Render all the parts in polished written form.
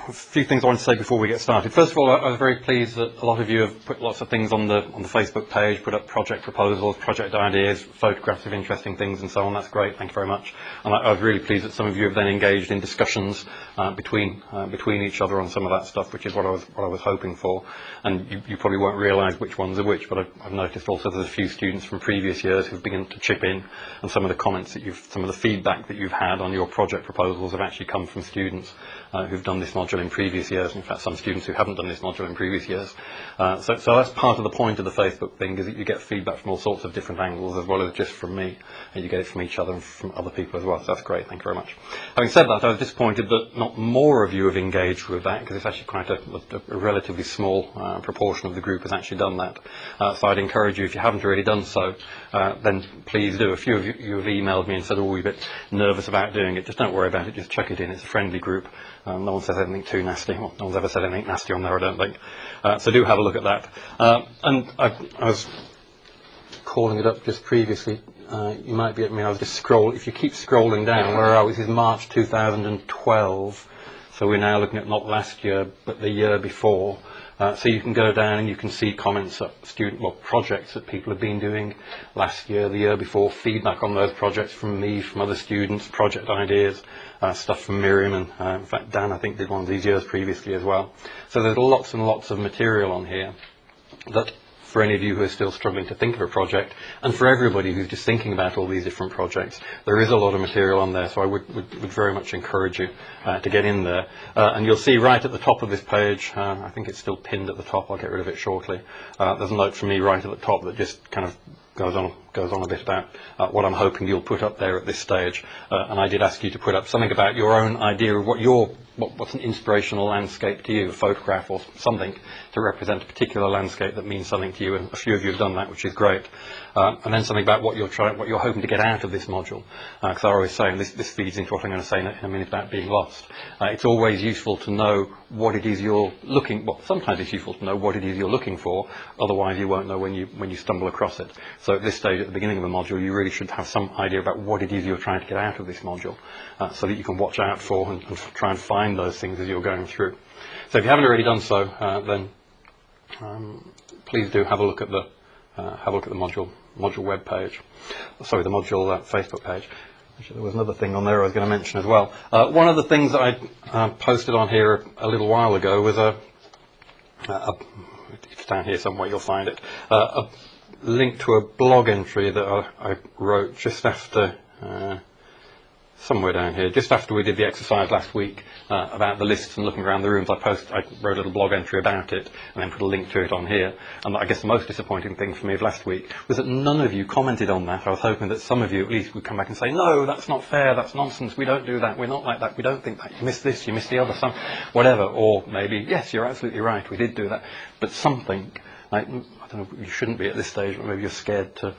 a few things I want to say before we get started. First of all, I was very pleased that a lot of you have put lots of things on the Facebook page, put up project proposals, project ideas, photographs of interesting things and so on. That's great, thank you very much. And I was really pleased that some of you have then engaged in discussions between each other on some of that stuff, which is what I was hoping for. And you probably won't realise which ones are which, but I've noticed also there's a few students from previous years who've begun to chip in, and some of the comments that some of the feedback that you've had on your project proposals have actually come from students who've done this module in previous years. In fact, some students who haven't done this module in previous years. So that's part of the point of the Facebook thing, is that you get feedback from all sorts of different angles, as well as just from me, and you get it from each other and from other people as well. So that's great, thank you very much. Having said that, I was disappointed that not more of you have engaged with that, because it's actually quite a relatively small proportion of the group has actually done that. So I'd encourage you, if you haven't already done so, then please do. A few of you have emailed me and said, oh, we're a bit nervous about doing it. Just don't worry about it, just chuck it in. It's a friendly group. No one says anything too nasty. Well, no one's ever said anything nasty on there, I don't think. So do have a look at that. And I was calling it up just previously. You might be at me. I was just if you keep scrolling down, where are we? This is March 2012. So we're now looking at not last year, but the year before. So you can go down and you can see comments at projects that people have been doing last year, the year before, feedback on those projects from me, from other students, project ideas, stuff from Miriam, and in fact Dan, I think, did one of these years previously as well. So there's lots and lots of material on here that, for any of you who are still struggling to think of a project, and for everybody who's just thinking about all these different projects, there is a lot of material on there, so I would very much encourage you to get in there. And you'll see right at the top of this page, I think it's still pinned at the top, I'll get rid of it shortly, there's a note from me right at the top that just kind of goes on a bit about what I'm hoping you'll put up there at this stage. And I did ask you to put up something about your own idea of what's an inspirational landscape to you, a photograph or something to represent a particular landscape that means something to you, and a few of you have done that, which is great. And then something about what you're hoping to get out of this module. Because I always say, and this feeds into what I'm going to say in a minute about being lost. It's always useful to know what it is you're sometimes it's useful to know what it is you're looking for, otherwise you won't know when you stumble across it. So at this stage, at the beginning of the module, you really should have some idea about what it is you're trying to get out of this module, so that you can watch out for and try and find those things as you're going through. So if you haven't already done so, then please do have a look at the module web page. Sorry, the module Facebook page. Actually, there was another thing on there I was going to mention as well. One of the things that I posted on here a little while ago was it's down here somewhere, you'll find it, a link to a blog entry that I wrote just after, somewhere down here, just after we did the exercise last week about the lists and looking around the rooms. I wrote a little blog entry about it and then put a link to it on here. And I guess the most disappointing thing for me of last week was that none of you commented on that. I was hoping that some of you at least would come back and say, no, that's not fair, that's nonsense, we don't do that, we're not like that, we don't think that, you missed this, you missed the other, whatever. Or maybe, yes, you're absolutely right, we did do that. But something, I don't know, you shouldn't be at this stage, but maybe you're scared to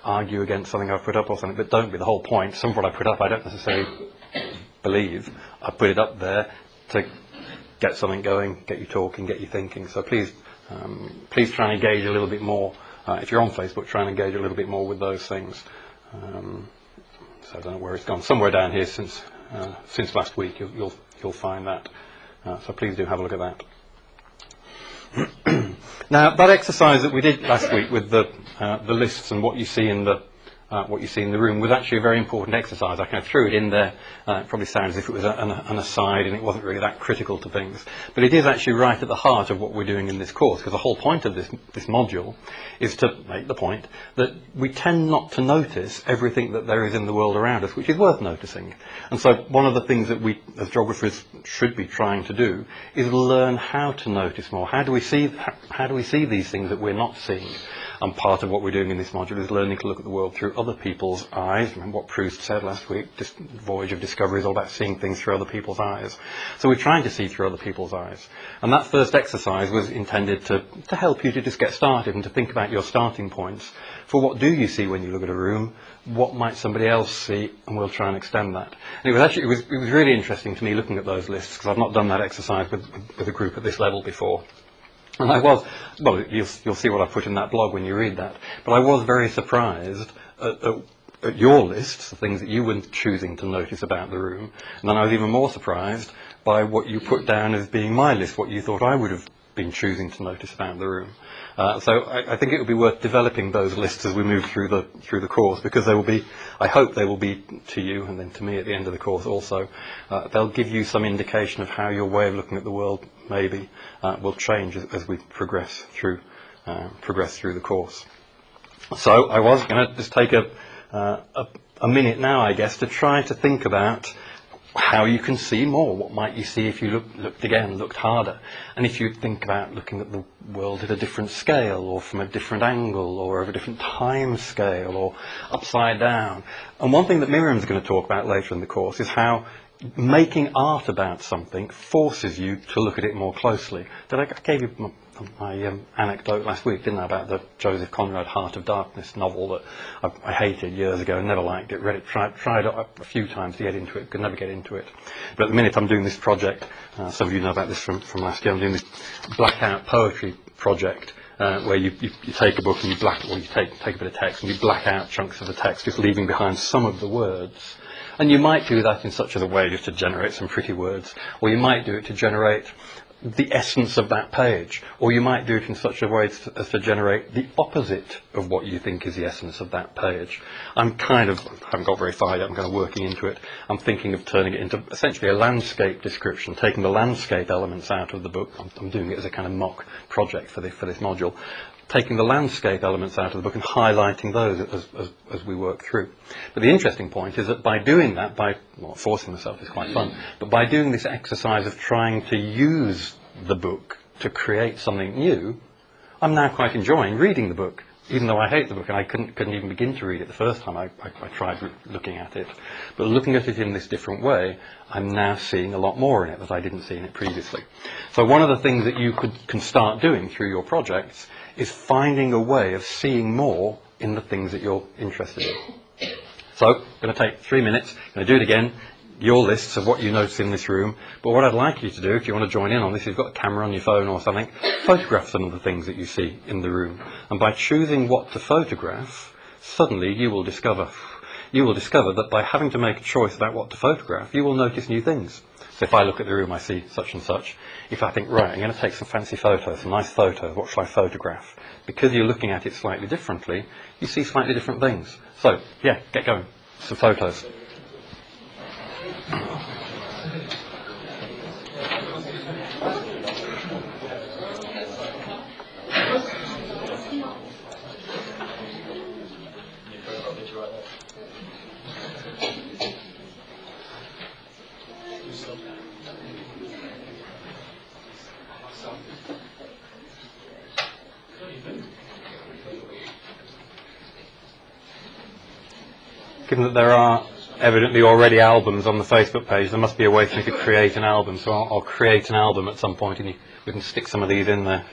argue against something I've put up or something, but don't be. The whole point, some of what I put up I don't necessarily believe. I put it up there to get something going, get you talking, get you thinking. So please try and engage a little bit more. If you're on Facebook, try and engage a little bit more with those things. So I don't know where it's gone. Somewhere down here since last week you'll find that. So please do have a look at that. Now, that exercise that we did last week with the lists and what you see in the room was actually a very important exercise. I kind of threw it in there. It probably sounds as if it was an aside and it wasn't really that critical to things. But it is actually right at the heart of what we're doing in this course, because the whole point of this module is to make the point that we tend not to notice everything that there is in the world around us, which is worth noticing. And so one of the things that we as geographers should be trying to do is learn how to notice more. How do we see these things that we're not seeing? And part of what we're doing in this module is learning to look at the world through other people's eyes. Remember what Proust said last week, Voyage of Discovery is all about seeing things through other people's eyes. So we're trying to see through other people's eyes. And that first exercise was intended to help you to just get started and to think about your starting points for what do you see when you look at a room, what might somebody else see, and we'll try and extend that. And it was really interesting to me looking at those lists, because I've not done that exercise with a group at this level before. And you'll see what I put in that blog when you read that. But I was very surprised at your lists, the things that you were choosing to notice about the room. And then I was even more surprised by what you put down as being my list, what you thought I would have been choosing to notice about the room. So I think it would be worth developing those lists as we move through the course, because they will be, I hope they will be to you and then to me at the end of the course also. They'll give you some indication of how your way of looking at the world maybe will change as we progress through the course. So I was going to just take a minute now, I guess, to try to think about how you can see more. What might you see if you looked harder? And if you think about looking at the world at a different scale, or from a different angle, or of a different time scale, or upside down. And one thing that Miriam's going to talk about later in the course is how making art about something forces you to look at it more closely. I gave you my anecdote last week, didn't I, about the Joseph Conrad Heart of Darkness novel that I hated years ago and never liked it, read it, tried it a few times to get into it, could never get into it. But at the minute I'm doing this project, some of you know about this from last year, I'm doing this blackout poetry project where you take a book and you take a bit of text and you black out chunks of the text, just leaving behind some of the words. And you might do that in such a way just to generate some pretty words, or you might do it to generate the essence of that page, or you might do it in such a way as to generate the opposite of what you think is the essence of that page. I haven't got very far yet, I'm kind of working into it. I'm thinking of turning it into essentially a landscape description, taking the landscape elements out of the book. I'm doing it as a kind of mock project for this module. Taking the landscape elements out of the book and highlighting those as we work through. But the interesting point is that by doing that, forcing myself is quite fun, but by doing this exercise of trying to use the book to create something new, I'm now quite enjoying reading the book, even though I hate the book and I couldn't even begin to read it the first time I tried looking at it. But looking at it in this different way, I'm now seeing a lot more in it that I didn't see in it previously. So one of the things that you can start doing through your projects is finding a way of seeing more in the things that you're interested in. So, I'm going to take 3 minutes, I'm going to do it again, your lists of what you notice in this room, but what I'd like you to do, if you want to join in on this, if you've got a camera on your phone or something, photograph some of the things that you see in the room. And by choosing what to photograph, suddenly you will discover that by having to make a choice about what to photograph, you will notice new things. So if I look at the room, I see such and such. If I think, right, I'm going to take some fancy photos, some nice photos, what shall I photograph? Because you're looking at it slightly differently, you see slightly different things. So, yeah, get going. Some photos. Given that there are evidently already albums on the Facebook page, there must be a way for me to create an album. So I'll create an album at some point and we can stick some of these in there.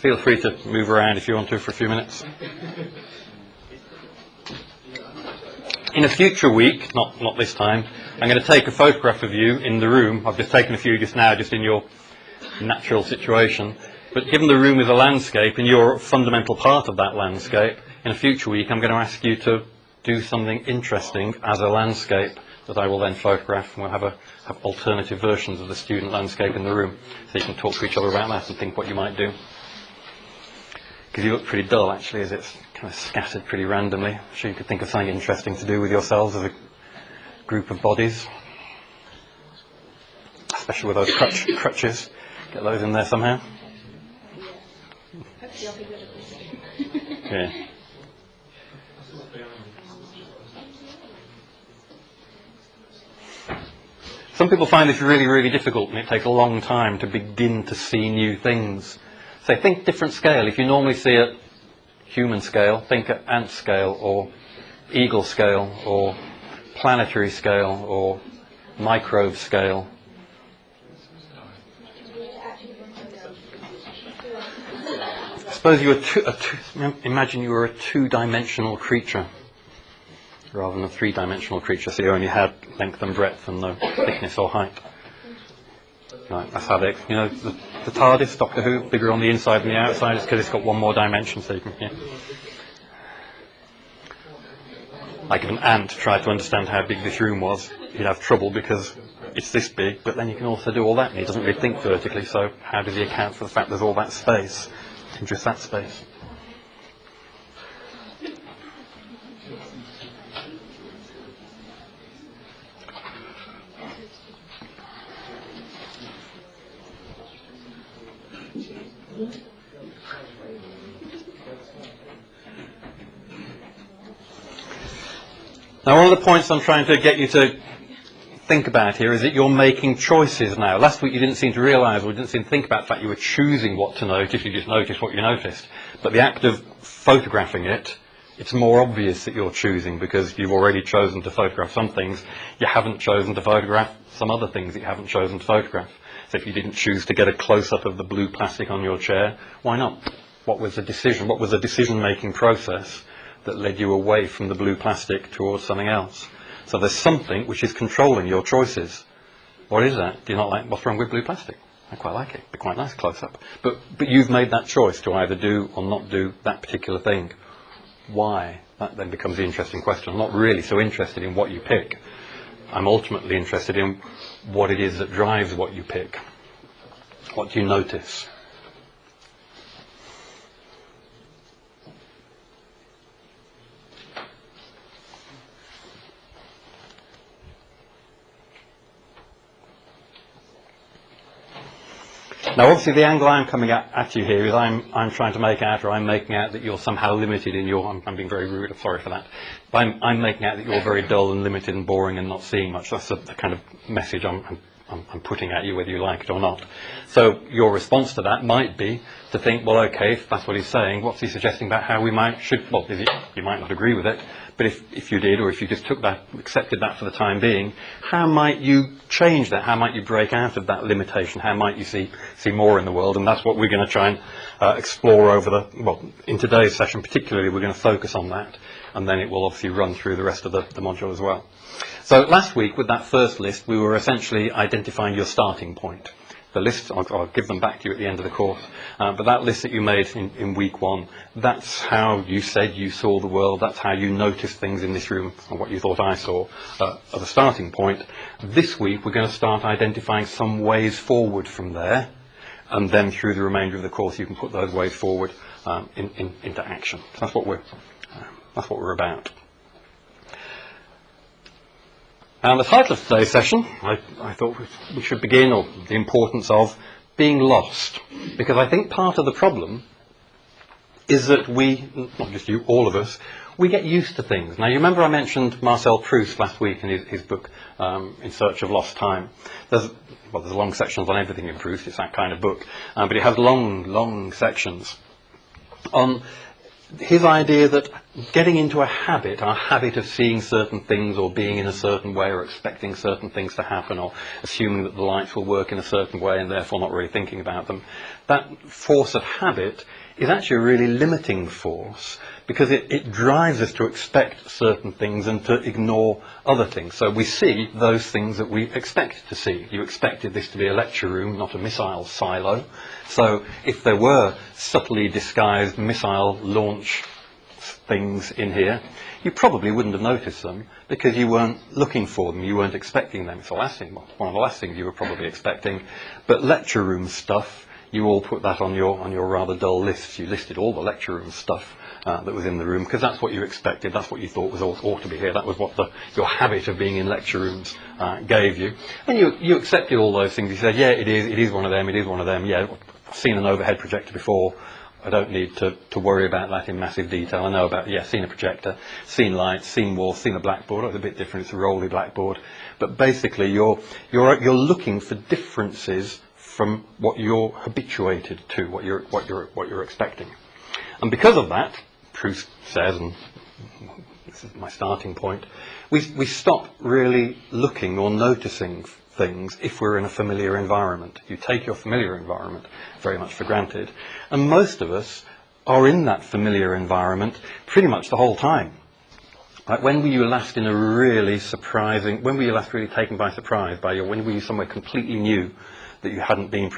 Feel free to move around if you want to for a few minutes. In a future week, not this time, I'm going to take a photograph of you in the room. I've just taken a few just now, just in your natural situation. But given the room is a landscape and you're a fundamental part of that landscape, in a future week I'm going to ask you to do something interesting as a landscape that I will then photograph, and we'll have alternative versions of the student landscape in the room. So you can talk to each other about that and think what you might do. Because you look pretty dull, actually, as it's kind of scattered pretty randomly. I'm sure you could think of something interesting to do with yourselves as a group of bodies. Especially with those crutches. Get those in there somehow. Yeah. Some people find this really, really difficult, and it takes a long time to begin to see new things. So think different scale. If you normally see at human scale, think at ant scale or eagle scale or planetary scale or microbe scale. Suppose you were imagine you were a two-dimensional creature rather than a three-dimensional creature, so you only had length and breadth and no thickness or height. Right, that's how the The TARDIS, Doctor Who, bigger on the inside than the outside, is because it's got one more dimension, so you can, yeah. Like if an ant tried to understand how big this room was, he'd have trouble because it's this big, but then you can also do all that, and he doesn't really think vertically, so how does he account for the fact there's all that space in just that space? Now, one of the points I'm trying to get you to think about here is that you're making choices now. Last week you didn't seem to realise, or didn't seem to think about the fact you were choosing what to notice, you just noticed what you noticed. But the act of photographing it, it's more obvious that you're choosing because you've already chosen to photograph some things. You haven't chosen to photograph some other things that you haven't chosen to photograph. So if you didn't choose to get a close-up of the blue plastic on your chair, why not? What was the decision? What was the decision-making process that led you away from the blue plastic towards something else? So there's something which is controlling your choices. What is that? Do you not like, what's wrong with blue plastic? I quite like it. It'd be quite nice close-up. But you've made that choice to either do or not do that particular thing. Why? That then becomes the interesting question. I'm not really so interested in what you pick. I'm ultimately interested in what it is that drives what you pick. What do you notice? Now, obviously, the angle I'm coming at you here is I'm trying to make out, or I'm making out that you're somehow limited in your. I'm being very rude. I'm sorry for that. But I'm making out that you're very dull and limited and boring and not seeing much. That's the kind of message I'm putting at you, whether you like it or not. So your response to that might be to think, well, okay, if that's what he's saying, what's he suggesting about how we should? Well, you might not agree with it, but if you did, or if you just took that, accepted that for the time being, how might you change that? How might you break out of that limitation? How might you see more in the world? And that's what we're going to try and explore in today's session particularly. We're going to focus on that, and then it will obviously run through the rest of the module as well. So last week, with that first list, we were essentially identifying your starting point. The list, I'll give them back to you at the end of the course, but that list that you made in week one, that's how you said you saw the world, that's how you noticed things in this room, and what you thought I saw as a starting point. This week, we're going to start identifying some ways forward from there, and then through the remainder of the course, you can put those ways forward into action. So that's what we're about. And the title of today's session, I thought we should begin, or the importance of being lost. Because I think part of the problem is that we, not just you, all of us, we get used to things. Now, you remember I mentioned Marcel Proust last week in his book, In Search of Lost Time. There's long sections on everything in Proust, it's that kind of book. But it has long sections on his idea that getting into our habit of seeing certain things or being in a certain way or expecting certain things to happen or assuming that the lights will work in a certain way and therefore not really thinking about them, that force of habit is actually a really limiting force because it drives us to expect certain things and to ignore other things. So we see those things that we expect to see. You expected this to be a lecture room, not a missile silo. So if there were subtly disguised missile launch things in here, you probably wouldn't have noticed them because you weren't looking for them, you weren't expecting them. It's one of the last things you were probably expecting. But lecture room stuff, you all put that on your rather dull lists. You listed all the lecture room stuff that was in the room because that's what you expected, that's what you thought ought to be here, that was what your habit of being in lecture rooms gave you. And you accepted all those things. You said, yeah, it is one of them, yeah, I've seen an overhead projector before, I don't need to worry about that in massive detail. I know about, seen a projector, seen lights, seen walls, seen a blackboard. It's a bit different, it's a rolly blackboard. But basically you're looking for differences from what you're habituated to, what you're expecting. And because of that, Proust says, and this is my starting point, we stop really looking or noticing things if we're in a familiar environment. You take your familiar environment very much for granted. And most of us are in that familiar environment pretty much the whole time. Like when were you last in a really surprising, when were you last really taken by surprise when were you somewhere completely new that you hadn't been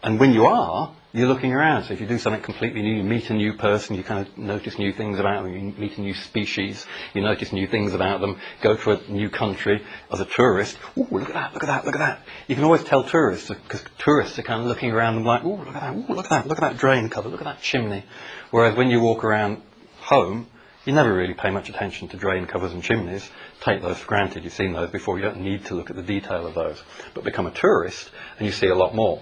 and when you are, you're looking around. So if you do something completely new, you meet a new person, you kind of notice new things about them, you meet a new species, you notice new things about them, go to a new country as a tourist, ooh, look at that, look at that, look at that. You can always tell tourists, because tourists are kind of looking around and like, ooh, look at that, ooh, look at that, look at that drain cover, look at that chimney. Whereas when you walk around home, you never really pay much attention to drain covers and chimneys. Take those for granted. You've seen those before. You don't need to look at the detail of those. But become a tourist and you see a lot more.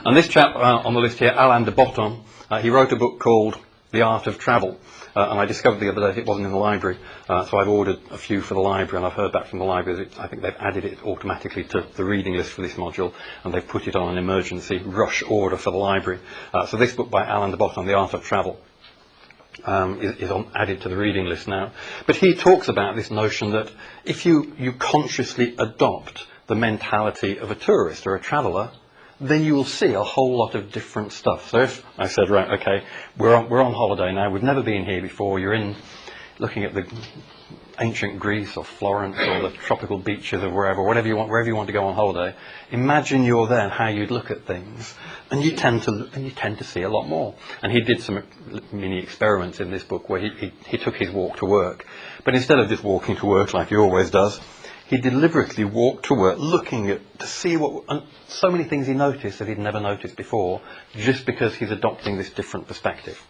And this chap on the list here, Alain de Botton, he wrote a book called The Art of Travel. And I discovered the other day it wasn't in the library. So I've ordered a few for the library, and I've heard back from the library that I think they've added it automatically to the reading list for this module, and they've put it on an emergency rush order for the library. So this book by Alain de Botton, The Art of Travel, is added to the reading list now. But he talks about this notion that if you consciously adopt the mentality of a tourist or a traveller, then you will see a whole lot of different stuff. So if I said, right, okay, we're on holiday now, we've never been here before, you're in looking at the ancient Greece or Florence or the tropical beaches or wherever you want to go on holiday, imagine you're there and how you'd look at things, and you tend to see a lot more. And he did some mini experiments in this book where he took his walk to work, but instead of just walking to work like he always does, he deliberately walked to work looking to see and so many things he noticed that he'd never noticed before, just because he's adopting this different perspective.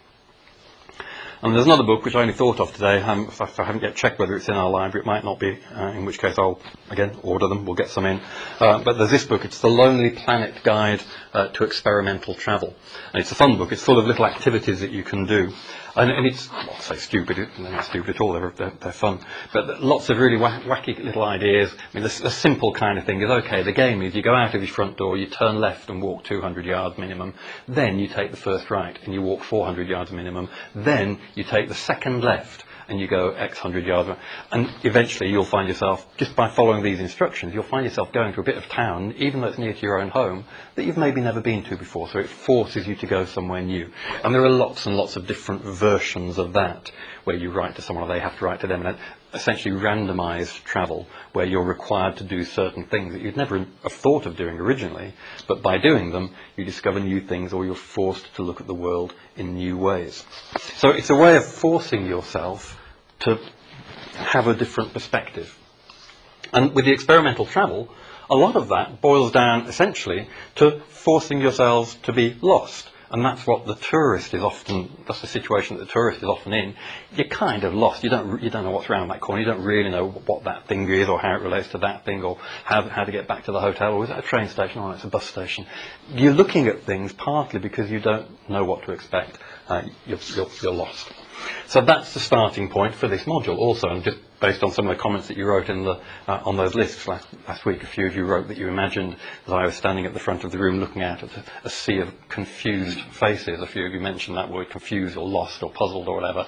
And there's another book which I only thought of today. I haven't yet checked whether it's in our library. It might not be, in which case I'll, again, order them. We'll get some in. But there's this book. It's The Lonely Planet Guide to Experimental Travel. And it's a fun book. It's full of little activities that you can do. And it's, I'll say stupid, they're not stupid at all, they're fun. But lots of really wacky little ideas. I mean, the simple kind of thing is, okay, the game is you go out of your front door, you turn left and walk 200 yards minimum, then you take the first right and you walk 400 yards minimum, then you take the second left and you go X hundred yards. And eventually you'll find yourself, just by following these instructions, you'll find yourself going to a bit of town, even though it's near to your own home, that you've maybe never been to before. So it forces you to go somewhere new. And there are lots and lots of different versions of that, where you write to someone or they have to write to them, and essentially randomized travel, where you're required to do certain things that you'd never have thought of doing originally, but by doing them, you discover new things, or you're forced to look at the world in new ways. So it's a way of forcing yourself to have a different perspective. And with the experimental travel, a lot of that boils down essentially to forcing yourselves to be lost. And that's what the tourist is often, that's the situation that the tourist is often in. You're kind of lost. You don't know what's around that corner. You don't really know what that thing is, or how it relates to that thing, or how to get back to the hotel, or is that a train station, or it's a bus station. You're looking at things partly because you don't know what to expect. You're lost. So that's the starting point for this module also, and just based on some of the comments that you wrote in on those lists last week, a few of you wrote that you imagined as I was standing at the front of the room looking out at a sea of confused faces. A few of you mentioned that word, confused or lost or puzzled or whatever,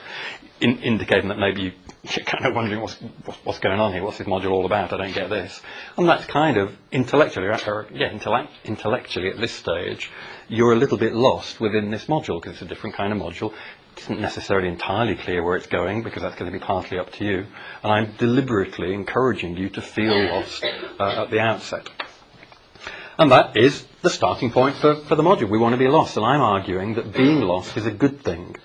indicating that maybe you're kind of wondering what's going on here, what's this module all about, I don't get this. And that's kind of intellectually at this stage, you're a little bit lost within this module, because it's a different kind of module. It isn't necessarily entirely clear where it's going, because that's going to be partly up to you. And I'm deliberately encouraging you to feel lost at the outset. And that is the starting point for the module. We want to be lost. And I'm arguing that being lost is a good thing,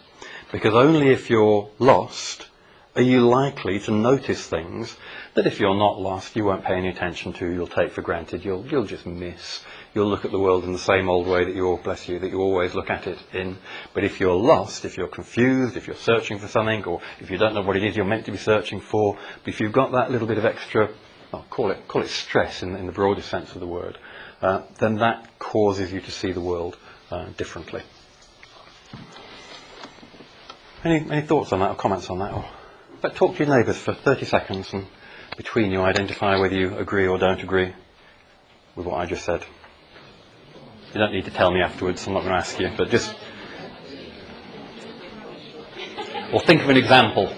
because only if you're lost are you likely to notice things that if you're not lost, you won't pay any attention to, you'll take for granted, you'll just miss. You'll look at the world in the same old way that you always look at it in. But if you're lost, if you're confused, if you're searching for something, or if you don't know what it is you're meant to be searching for, but if you've got that little bit of extra, I'll call it stress in the broadest sense of the word, then that causes you to see the world differently. Any thoughts on that or comments on that? But talk to your neighbours for 30 seconds, and between you identify whether you agree or don't agree with what I just said. You don't need to tell me afterwards, I'm not going to ask you, but just... Or think of an example.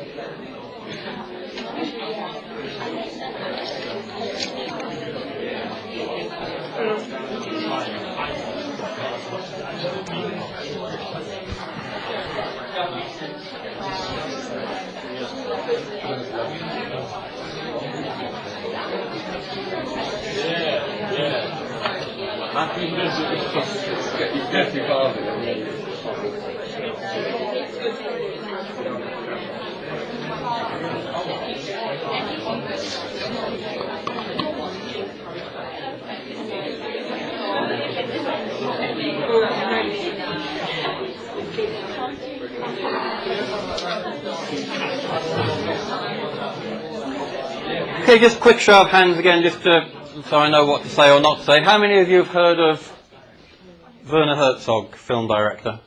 Okay, just quick show of hands again, just so I know what to say or not to say. How many of you have heard of Werner Herzog, film director?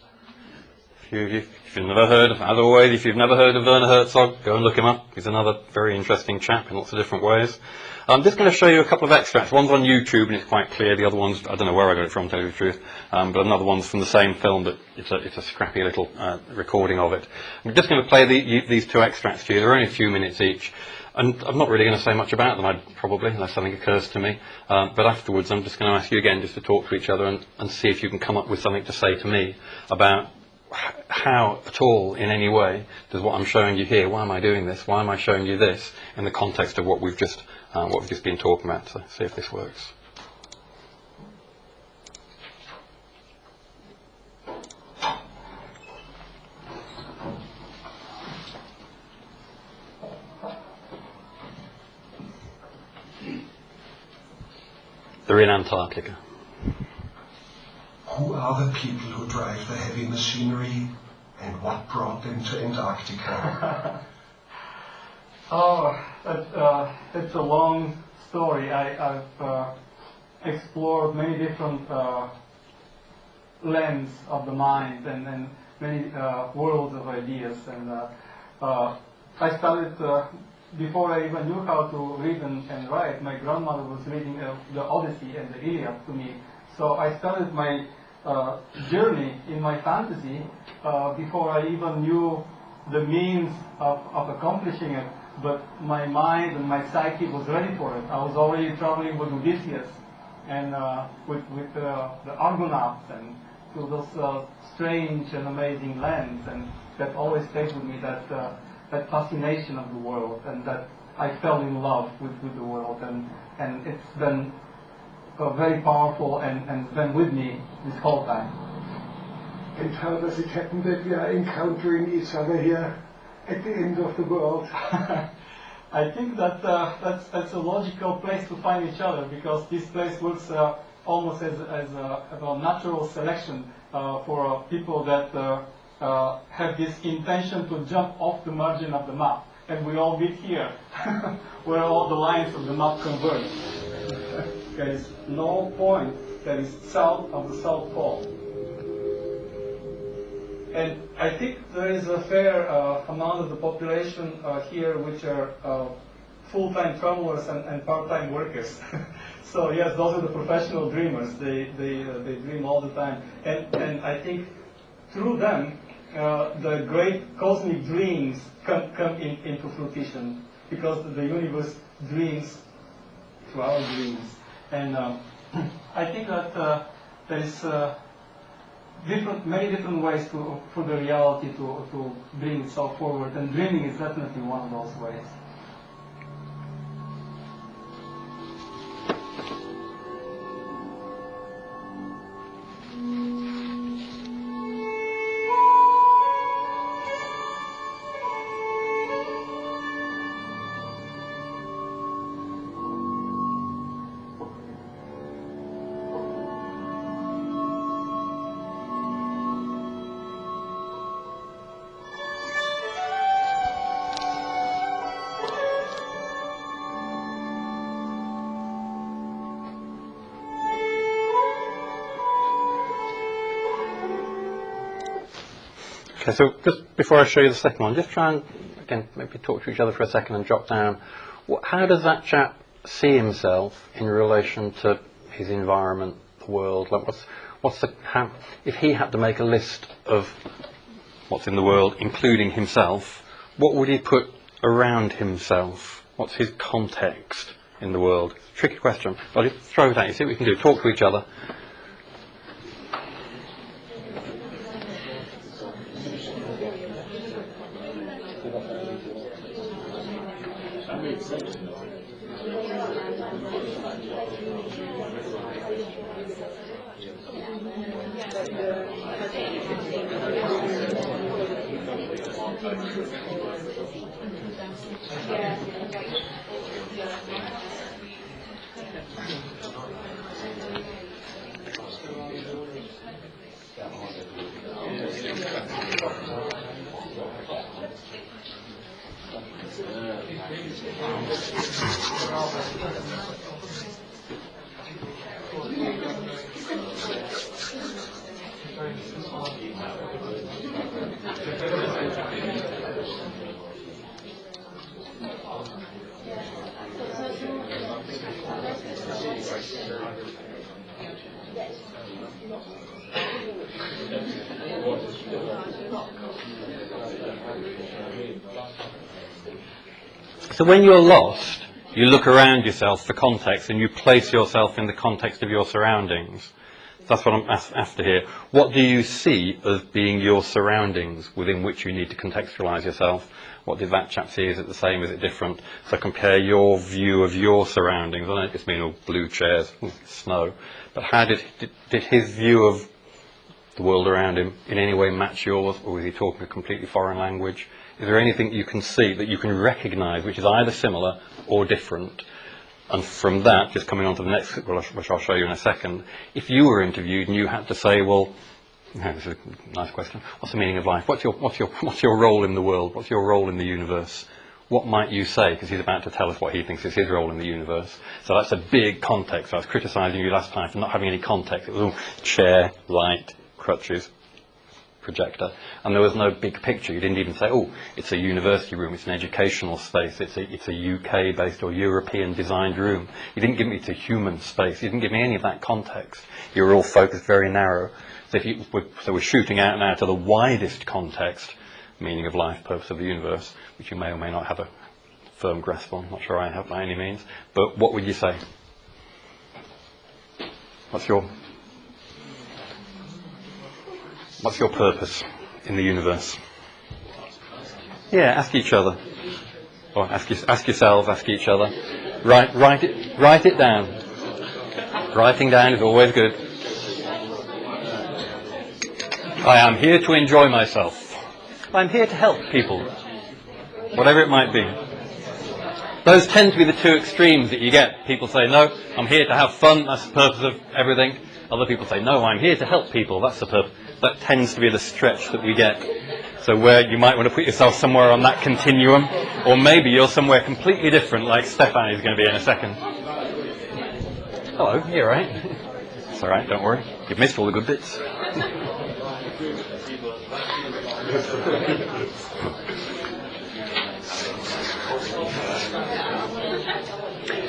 If you've never heard of, as always, if you've never heard of Werner Herzog, go and look him up. He's another very interesting chap in lots of different ways. I'm just going to show you a couple of extracts. One's on YouTube and it's quite clear. The other one's, I don't know where I got it from, to tell you the truth, but another one's from the same film, but it's a scrappy little recording of it. I'm just going to play these two extracts to you. They're only a few minutes each. And I'm not really going to say much about them, probably, unless something occurs to me. But afterwards, I'm just going to ask you again just to talk to each other and see if you can come up with something to say to me about how at all, in any way, does what I'm showing you here, why am I doing this, why am I showing you this, in the context of what we've just been talking about. So see if this works. They're in Antarctica. Who are the people who drive the heavy machinery, and what brought them to Antarctica? It's a long story. I've explored many different lands of the mind and many worlds of ideas. And I started, before I even knew how to read and write, my grandmother was reading the Odyssey and the Iliad to me. So I started my journey in my fantasy before I even knew the means of accomplishing it. But my mind and my psyche was ready for it. I was already traveling with Odysseus and with the Argonauts and to those strange and amazing lands. And that always stayed with me, that fascination of the world, and that I fell in love with the world. And it's been very powerful and been with me this whole time. And how does it happen that we are encountering each other here at the end of the world? I think that that's a logical place to find each other, because this place works almost as a natural selection for people that have this intention to jump off the margin of the map. And we all meet here, where all the lines of the map converge. There is no point that is south of the South Pole. And I think there is a fair amount of the population here which are full-time travelers and part-time workers. So yes, those are the professional dreamers. They dream all the time. And I think through them, the great cosmic dreams come into fruition, because the universe dreams through our dreams. And I think that there is many different ways for the reality to bring itself forward, and dreaming is definitely one of those ways. Okay, so just before I show you the second one, just try and, again, maybe talk to each other for a second and jot down, how does that chap see himself in relation to his environment, the world? Like if he had to make a list of what's in the world, including himself, what would he put around himself? What's his context in the world? Tricky question. I'll just throw it at you, see what we can do. Talk to each other. So when you're lost, you look around yourself for context and you place yourself in the context of your surroundings. That's what I'm after here. What do you see as being your surroundings within which you need to contextualize yourself? What did that chap see? Is it the same? Is it different? So compare your view of your surroundings. I don't just mean all blue chairs, snow. But how did his view of the world around him in any way match yours, or was he talking a completely foreign language? Is there anything you can see that you can recognize which is either similar or different? And from that, just coming on to the next, which I'll show you in a second, if you were interviewed and you had to say, well, this is a nice question, what's the meaning of life? What's your role in the world? What's your role in the universe? What might you say? Because he's about to tell us what he thinks is his role in the universe. So that's a big context. I was criticizing you last time for not having any context. It was all chair, light, crutches, projector, and there was no big picture. You didn't even say, oh, it's a university room, it's an educational space, it's a UK-based or European designed room. You didn't give me to human space. You didn't give me any of that context. You were all focused very narrow. So we're shooting out now to the widest context, meaning of life, purpose of the universe, which you may or may not have a firm grasp on. Not sure I have by any means. But what would you say? What's your purpose in the universe? Yeah, ask each other. Or ask yourselves, ask each other. Write it down. Writing down is always good. I am here to enjoy myself. I'm here to help people. Whatever it might be. Those tend to be the two extremes that you get. People say, no, I'm here to have fun, that's the purpose of everything. Other people say, no, I'm here to help people, that's the purpose. That tends to be the stretch that we get. So where you might want to put yourself somewhere on that continuum, or maybe you're somewhere completely different, like Stefan is going to be in a second. Hello, you all right? It's all right, don't worry. You've missed all the good bits.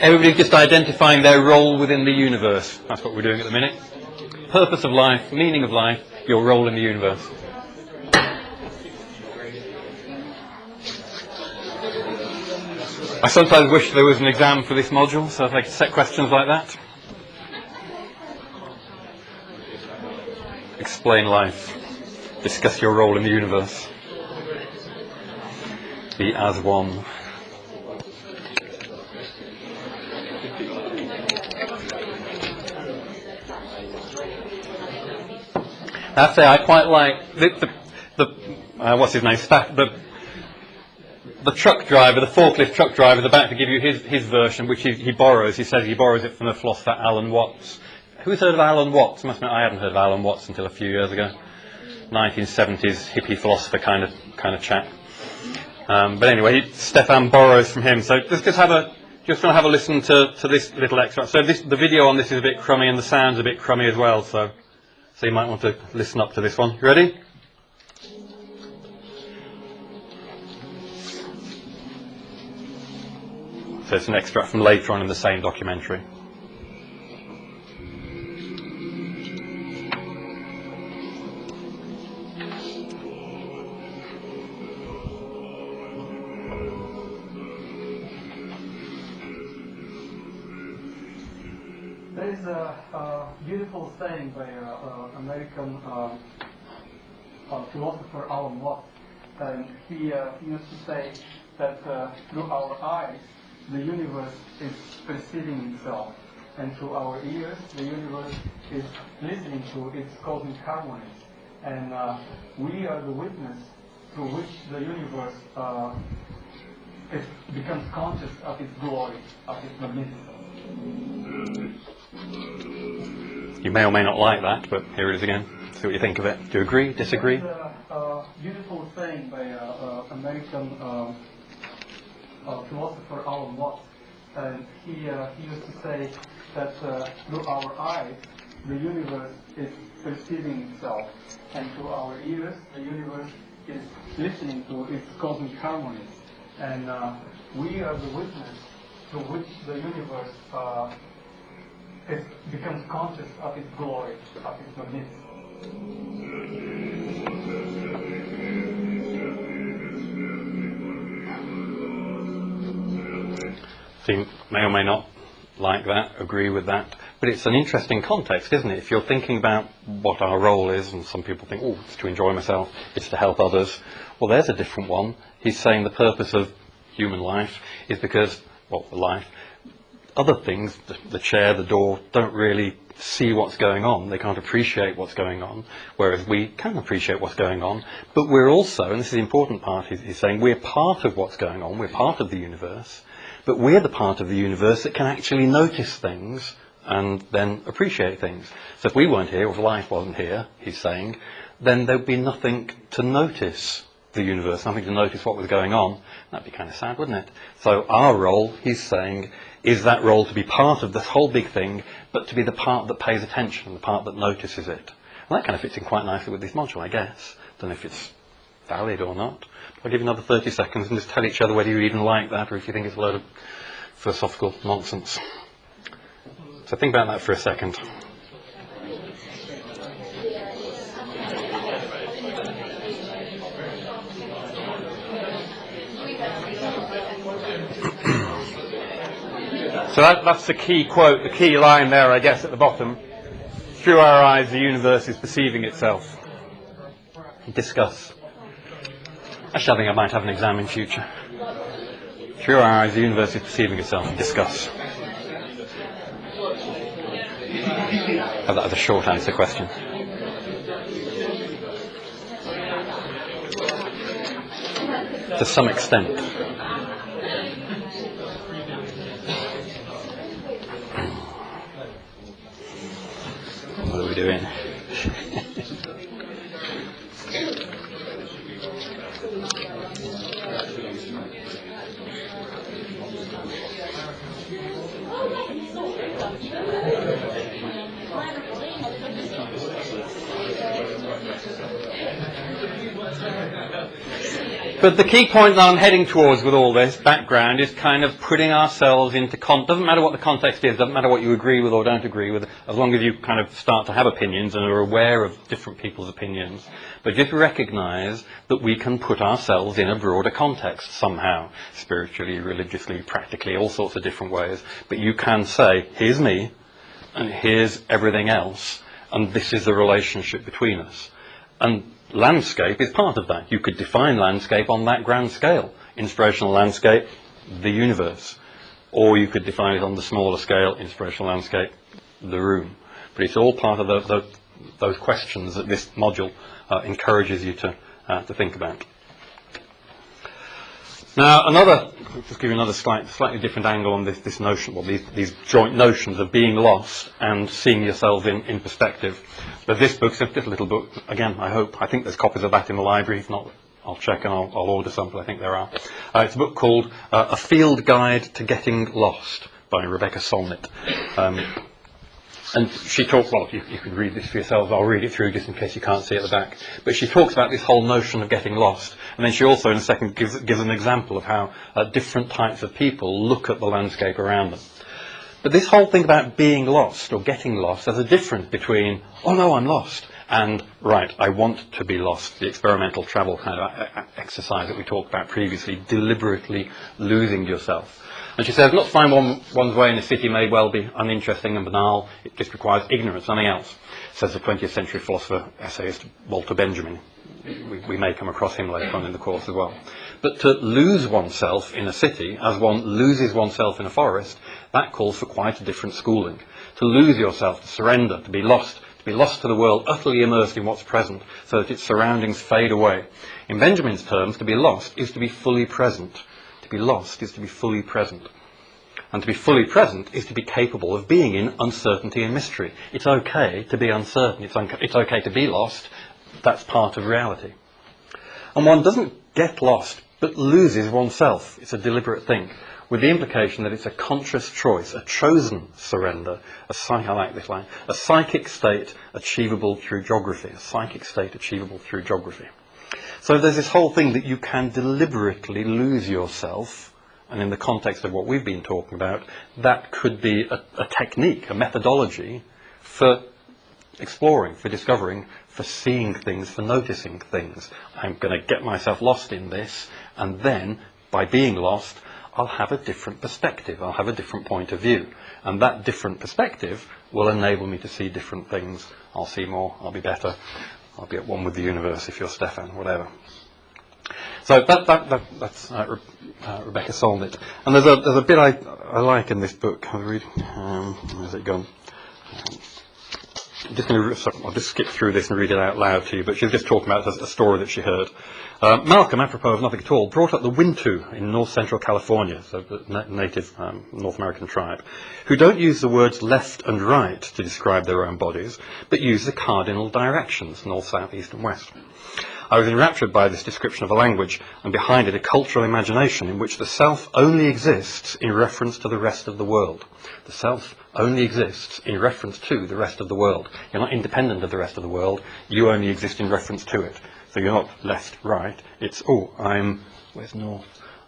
Everybody's just identifying their role within the universe. That's what we're doing at the minute. Purpose of life, meaning of life, your role in the universe. I sometimes wish there was an exam for this module, so if I could set questions like that. Explain life. Discuss your role in the universe. Be as one. I say I quite like the what's his name? The truck driver, the forklift truck driver, is about to give you his version, which he borrows. He says he borrows it from the philosopher Alan Watts. Who's heard of Alan Watts? Must admit, I hadn't heard of Alan Watts until a few years ago. 1970s hippie philosopher kind of chap. But anyway, Stefan borrows from him. So just want to have a listen to this little extract. So the video on this is a bit crummy and the sound's a bit crummy as well. So you might want to listen up to this one. You ready? So it's an extract from later on in the same documentary. There is a beautiful saying by American philosopher Alan Watts. He used to say that through our eyes, the universe is perceiving itself. and through our ears, the universe is listening to its cosmic harmonies. And we are the witness through which the universe it becomes conscious of its glory, of its magnificence. You may or may not like that, but here it is again. See what you think of it. Do you agree? Disagree? There's a beautiful saying by American philosopher Alan Watts, and he used to say that through our eyes, the universe is perceiving itself, and through our ears, the universe is listening to its cosmic harmonies. And we are the witness through which the universe it becomes conscious of its glory, of its magnificence. So you may or may not like that, agree with that, but it's an interesting context, isn't it? If you're thinking about what our role is, and some people think, oh, it's to enjoy myself, it's to help others. Well, there's a different one. He's saying the purpose of human life is because, well, life, other things, the chair, the door, don't really see what's going on. They can't appreciate what's going on, whereas we can appreciate what's going on. But we're also, and this is the important part, he's saying we're part of what's going on, we're part of the universe, but we're the part of the universe that can actually notice things and then appreciate things. So if we weren't here, or if life wasn't here, he's saying, then there'd be nothing to notice the universe, nothing to notice what was going on. That'd be kind of sad, wouldn't it? So our role, he's saying, is that role to be part of this whole big thing, but to be the part that pays attention, the part that notices it. And that kind of fits in quite nicely with this module, I guess. Don't know if it's valid or not. I'll give you another 30 seconds and just tell each other whether you even like that or if you think it's a load of philosophical nonsense. So think about that for a second. So that's the key quote, the key line there, I guess, at the bottom. Through our eyes, the universe is perceiving itself. Discuss. Actually, I think I might have an exam in future. Through our eyes, the universe is perceiving itself. Discuss. Have that as a short answer question. To some extent. What are we doing? But the key point that I'm heading towards with all this background is kind of putting ourselves into doesn't matter what the context is, doesn't matter what you agree with or don't agree with, as long as you kind of start to have opinions and are aware of different people's opinions. But just recognise that we can put ourselves in a broader context somehow, spiritually, religiously, practically, all sorts of different ways. But you can say, here's me, and here's everything else, and this is the relationship between us. And landscape is part of that. You could define landscape on that grand scale. Inspirational landscape, the universe. Or you could define it on the smaller scale, inspirational landscape, the room. But it's all part of those questions that this module encourages you to think about. Now, just give you another slightly different angle on this notion, well, these joint notions of being lost and seeing yourself in perspective. But this book's just a little book, again, I think there's copies of that in the library. If not, I'll check and I'll order some, but I think there are. It's a book called A Field Guide to Getting Lost by Rebecca Solnit. And she talks, well, you can read this for yourselves, I'll read it through just in case you can't see at the back. But she talks about this whole notion of getting lost. And then she also, in a second, gives an example of how different types of people look at the landscape around them. But this whole thing about being lost or getting lost, there's a difference between, oh no, I'm lost, and, right, I want to be lost. The experimental travel kind of exercise that we talked about previously, deliberately losing yourself. And she says, not to find one's way in a city may well be uninteresting and banal. It just requires ignorance, nothing else, says the 20th century philosopher, essayist Walter Benjamin. we may come across him later on in the course as well. But to lose oneself in a city, as one loses oneself in a forest, that calls for quite a different schooling. To lose yourself, to surrender, to be lost to the world, utterly immersed in what's present, so that its surroundings fade away. In Benjamin's terms, to be lost is to be fully present. To be lost is to be fully present. And to be fully present is to be capable of being in uncertainty and mystery. It's okay to be uncertain. It's okay to be lost. That's part of reality. And one doesn't get lost, but loses oneself. It's a deliberate thing, with the implication that it's a conscious choice, a chosen surrender, I like this line, a psychic state achievable through geography, a psychic state achievable through geography. So there's this whole thing that you can deliberately lose yourself. And in the context of what we've been talking about, that could be a technique, a methodology for exploring, for discovering, for seeing things, for noticing things. I'm going to get myself lost in this, and then, by being lost, I'll have a different perspective. I'll have a different point of view. And that different perspective will enable me to see different things. I'll see more, I'll be better, I'll be at one with the universe if you're Stefan, whatever. So that's Rebecca Solnit. And there's a bit I like in this book. I'll read. Where's it gone? I'll just skip through this and read it out loud to you. But she's just talking about a story that she heard. Malcolm, apropos of nothing at all, brought up the Wintu in north central California, so the native North American tribe, who don't use the words left and right to describe their own bodies, but use the cardinal directions, north, south, east and west. I was enraptured by this description of a language, and behind it a cultural imagination in which the self only exists in reference to the rest of the world. The self only exists in reference to the rest of the world. You're not independent of the rest of the world, you only exist in reference to it. So you're not left, right, it's, where's north?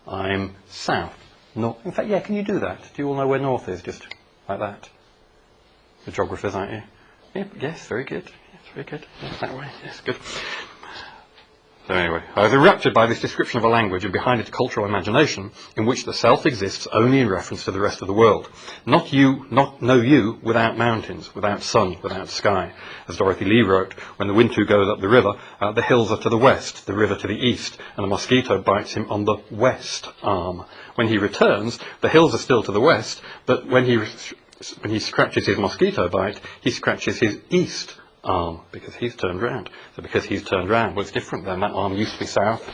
I'm south. North. In fact, yeah, can you do that? Do you all know where north is? Just like that. The geographers, aren't you? Yeah, yes, very good. Yes, very good. Yes, that way, yes, good. So anyway, I was enraptured by this description of a language and behind it a cultural imagination in which the self exists only in reference to the rest of the world. Not no you without mountains, without sun, without sky. As Dorothy Lee wrote, when the Wintu goes up the river, the hills are to the west, the river to the east, and a mosquito bites him on the west arm. When he returns, the hills are still to the west, but when he scratches his mosquito bite, he scratches his east arm, because he's turned round. So because he's turned round, well, it's different then. That arm used to be south,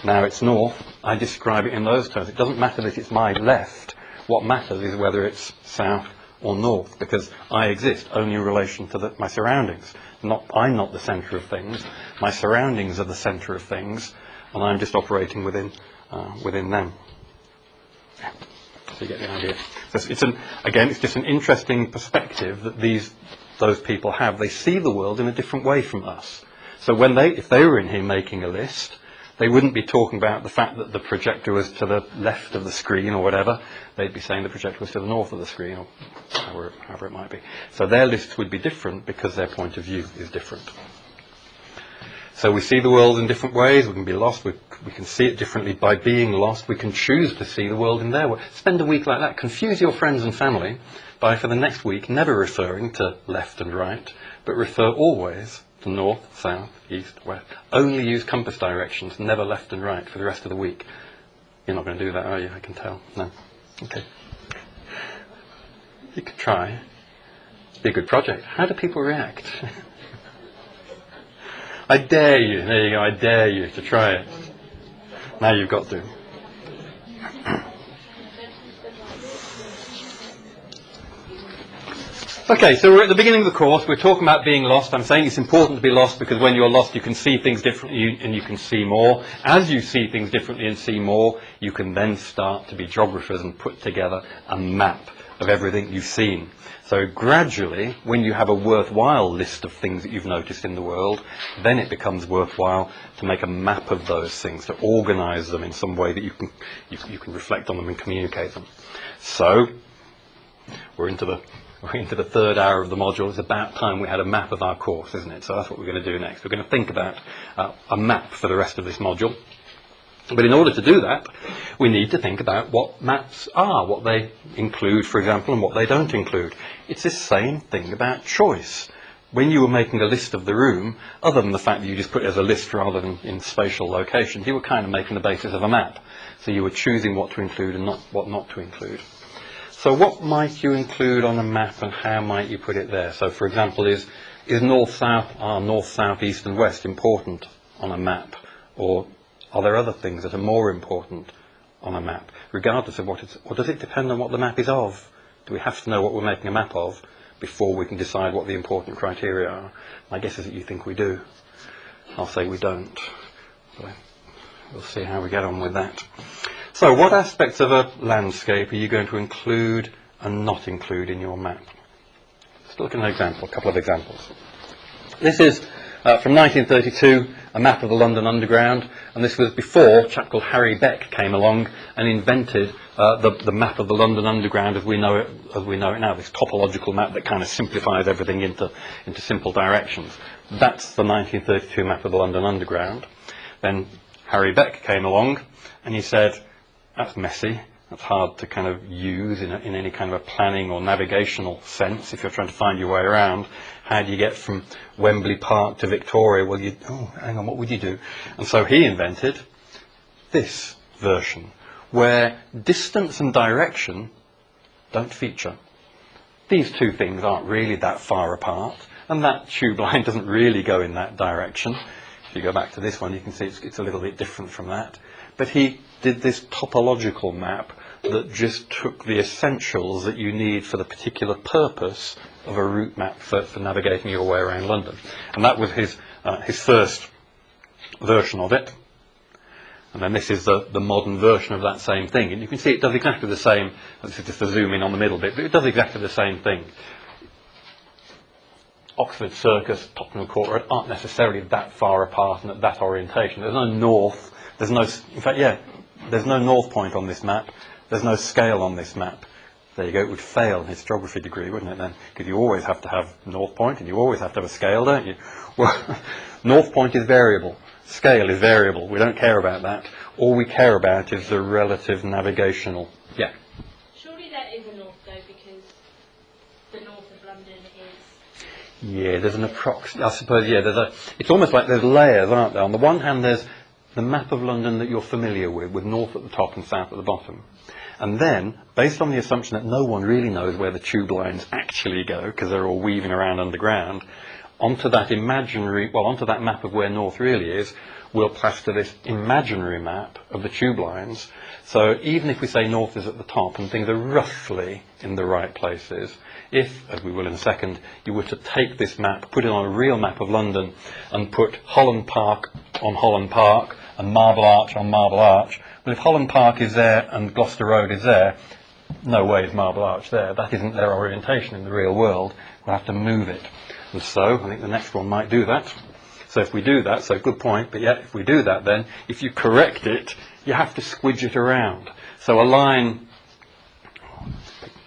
now it's north. I describe it in those terms. It doesn't matter that it's my left. What matters is whether it's south or north, because I exist only in relation to my surroundings. I'm not the centre of things. My surroundings are the centre of things, and I'm just operating within them. So you get the idea. So it's just an interesting perspective that those people have. They see the world in a different way from us. So if they were in here making a list, they wouldn't be talking about the fact that the projector was to the left of the screen or whatever. They'd be saying the projector was to the north of the screen, or however it might be. So their lists would be different because their point of view is different. So we see the world in different ways. We can be lost. We can see it differently by being lost. We can choose to see the world in their way. Spend a week like that. Confuse your friends and family by, for the next week, never referring to left and right, but refer always to north, south, east, west. Only use compass directions, never left and right for the rest of the week. You're not going to do that, are you? I can tell. No. Okay. You could try. It'd be a good project. How do people react? I dare you. There you go. I dare you to try it. Now you've got to. Okay, so we're at the beginning of the course. We're talking about being lost. I'm saying it's important to be lost because when you're lost, you can see things differently and you can see more. As you see things differently and see more, you can then start to be geographers and put together a map of everything you've seen. So gradually, when you have a worthwhile list of things that you've noticed in the world, then it becomes worthwhile to make a map of those things, to organise them in some way that you can reflect on them and communicate them. So we're into the third hour of the module. It's about time we had a map of our course, isn't it? So that's what we're going to do next. We're going to think about a map for the rest of this module. But in order to do that, we need to think about what maps are, what they include, for example, and what they don't include. It's the same thing about choice. when you were making a list of the room, other than the fact that you just put it as a list rather than in spatial locations, you were kind of making the basis of a map. So you were choosing what to include and what not to include. So what might you include on a map and how might you put it there? So for example, is north-south, north, south, east and west important on a map? Or are there other things that are more important on a map? Regardless of what it's, or does it depend on what the map is of? Do we have to know what we're making a map of before we can decide what the important criteria are? My guess is that you think we do. I'll say we don't. So we'll see how we get on with that. So what aspects of a landscape are you going to include and not include in your map? Let's look at an example, a couple of examples. This is from 1932, a map of the London Underground, and this was before a chap called Harry Beck came along and invented the map of the London Underground as we know it now, this topological map that kind of simplifies everything into simple directions. That's the 1932 map of the London Underground. Then Harry Beck came along and he said, that's messy, that's hard to kind of use in any kind of a planning or navigational sense if you're trying to find your way around. How do you get from Wembley Park to Victoria? Well, hang on, what would you do? And so he invented this version, where distance and direction don't feature. These two things aren't really that far apart, and that tube line doesn't really go in that direction. If you go back to this one, you can see it's a little bit different from that. But he did this topological map that just took the essentials that you need for the particular purpose of a route map for navigating your way around London. And that was his first version of it. And then this is the modern version of that same thing. And you can see it does exactly the same. This is just a zoom in on the middle bit, but it does exactly the same thing. Oxford Circus, Tottenham Court Road aren't necessarily that far apart and at that orientation. There's no north. There's no north point on this map. There's no scale on this map. There you go, it would fail in its geography degree, wouldn't it then? Because you always have to have north point and you always have to have a scale, don't you? Well, north point is variable. Scale is variable. We don't care about that. All we care about is the relative navigational. Yeah. Surely that is a north though, because the north of London is... Yeah, there's an I suppose, yeah, it's almost like there's layers, aren't there? On the one hand, there's the map of London that you're familiar with north at the top and south at the bottom. And then, based on the assumption that no one really knows where the tube lines actually go, because they're all weaving around underground, onto that map of where north really is, we'll plaster this imaginary map of the tube lines. So even if we say north is at the top and things are roughly in the right places, if, as we will in a second, you were to take this map, put it on a real map of London, and put Holland Park on Holland Park, and Marble Arch on Marble Arch, well, if Holland Park is there and Gloucester Road is there, no way is Marble Arch there. That isn't their orientation in the real world. We'll have to move it. And so, I think the next one might do that. So if we do that, so good point, but yet if we do that then, if you correct it, you have to squidge it around. So a line,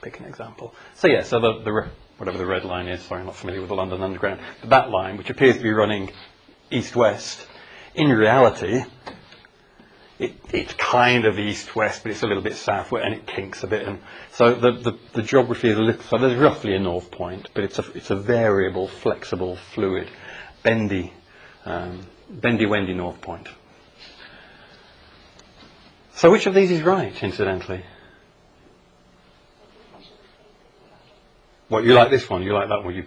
pick an example. So yeah, so whatever the red line is, sorry, I'm not familiar with the London Underground, but that line, which appears to be running east-west, in reality, it's kind of east-west, but it's a little bit southwest, and it kinks a bit. And so the geography is a little, so there's roughly a north point, but it's a variable, flexible, fluid, bendy, wendy north point. So which of these is right, incidentally? What, you like this one? You like that one?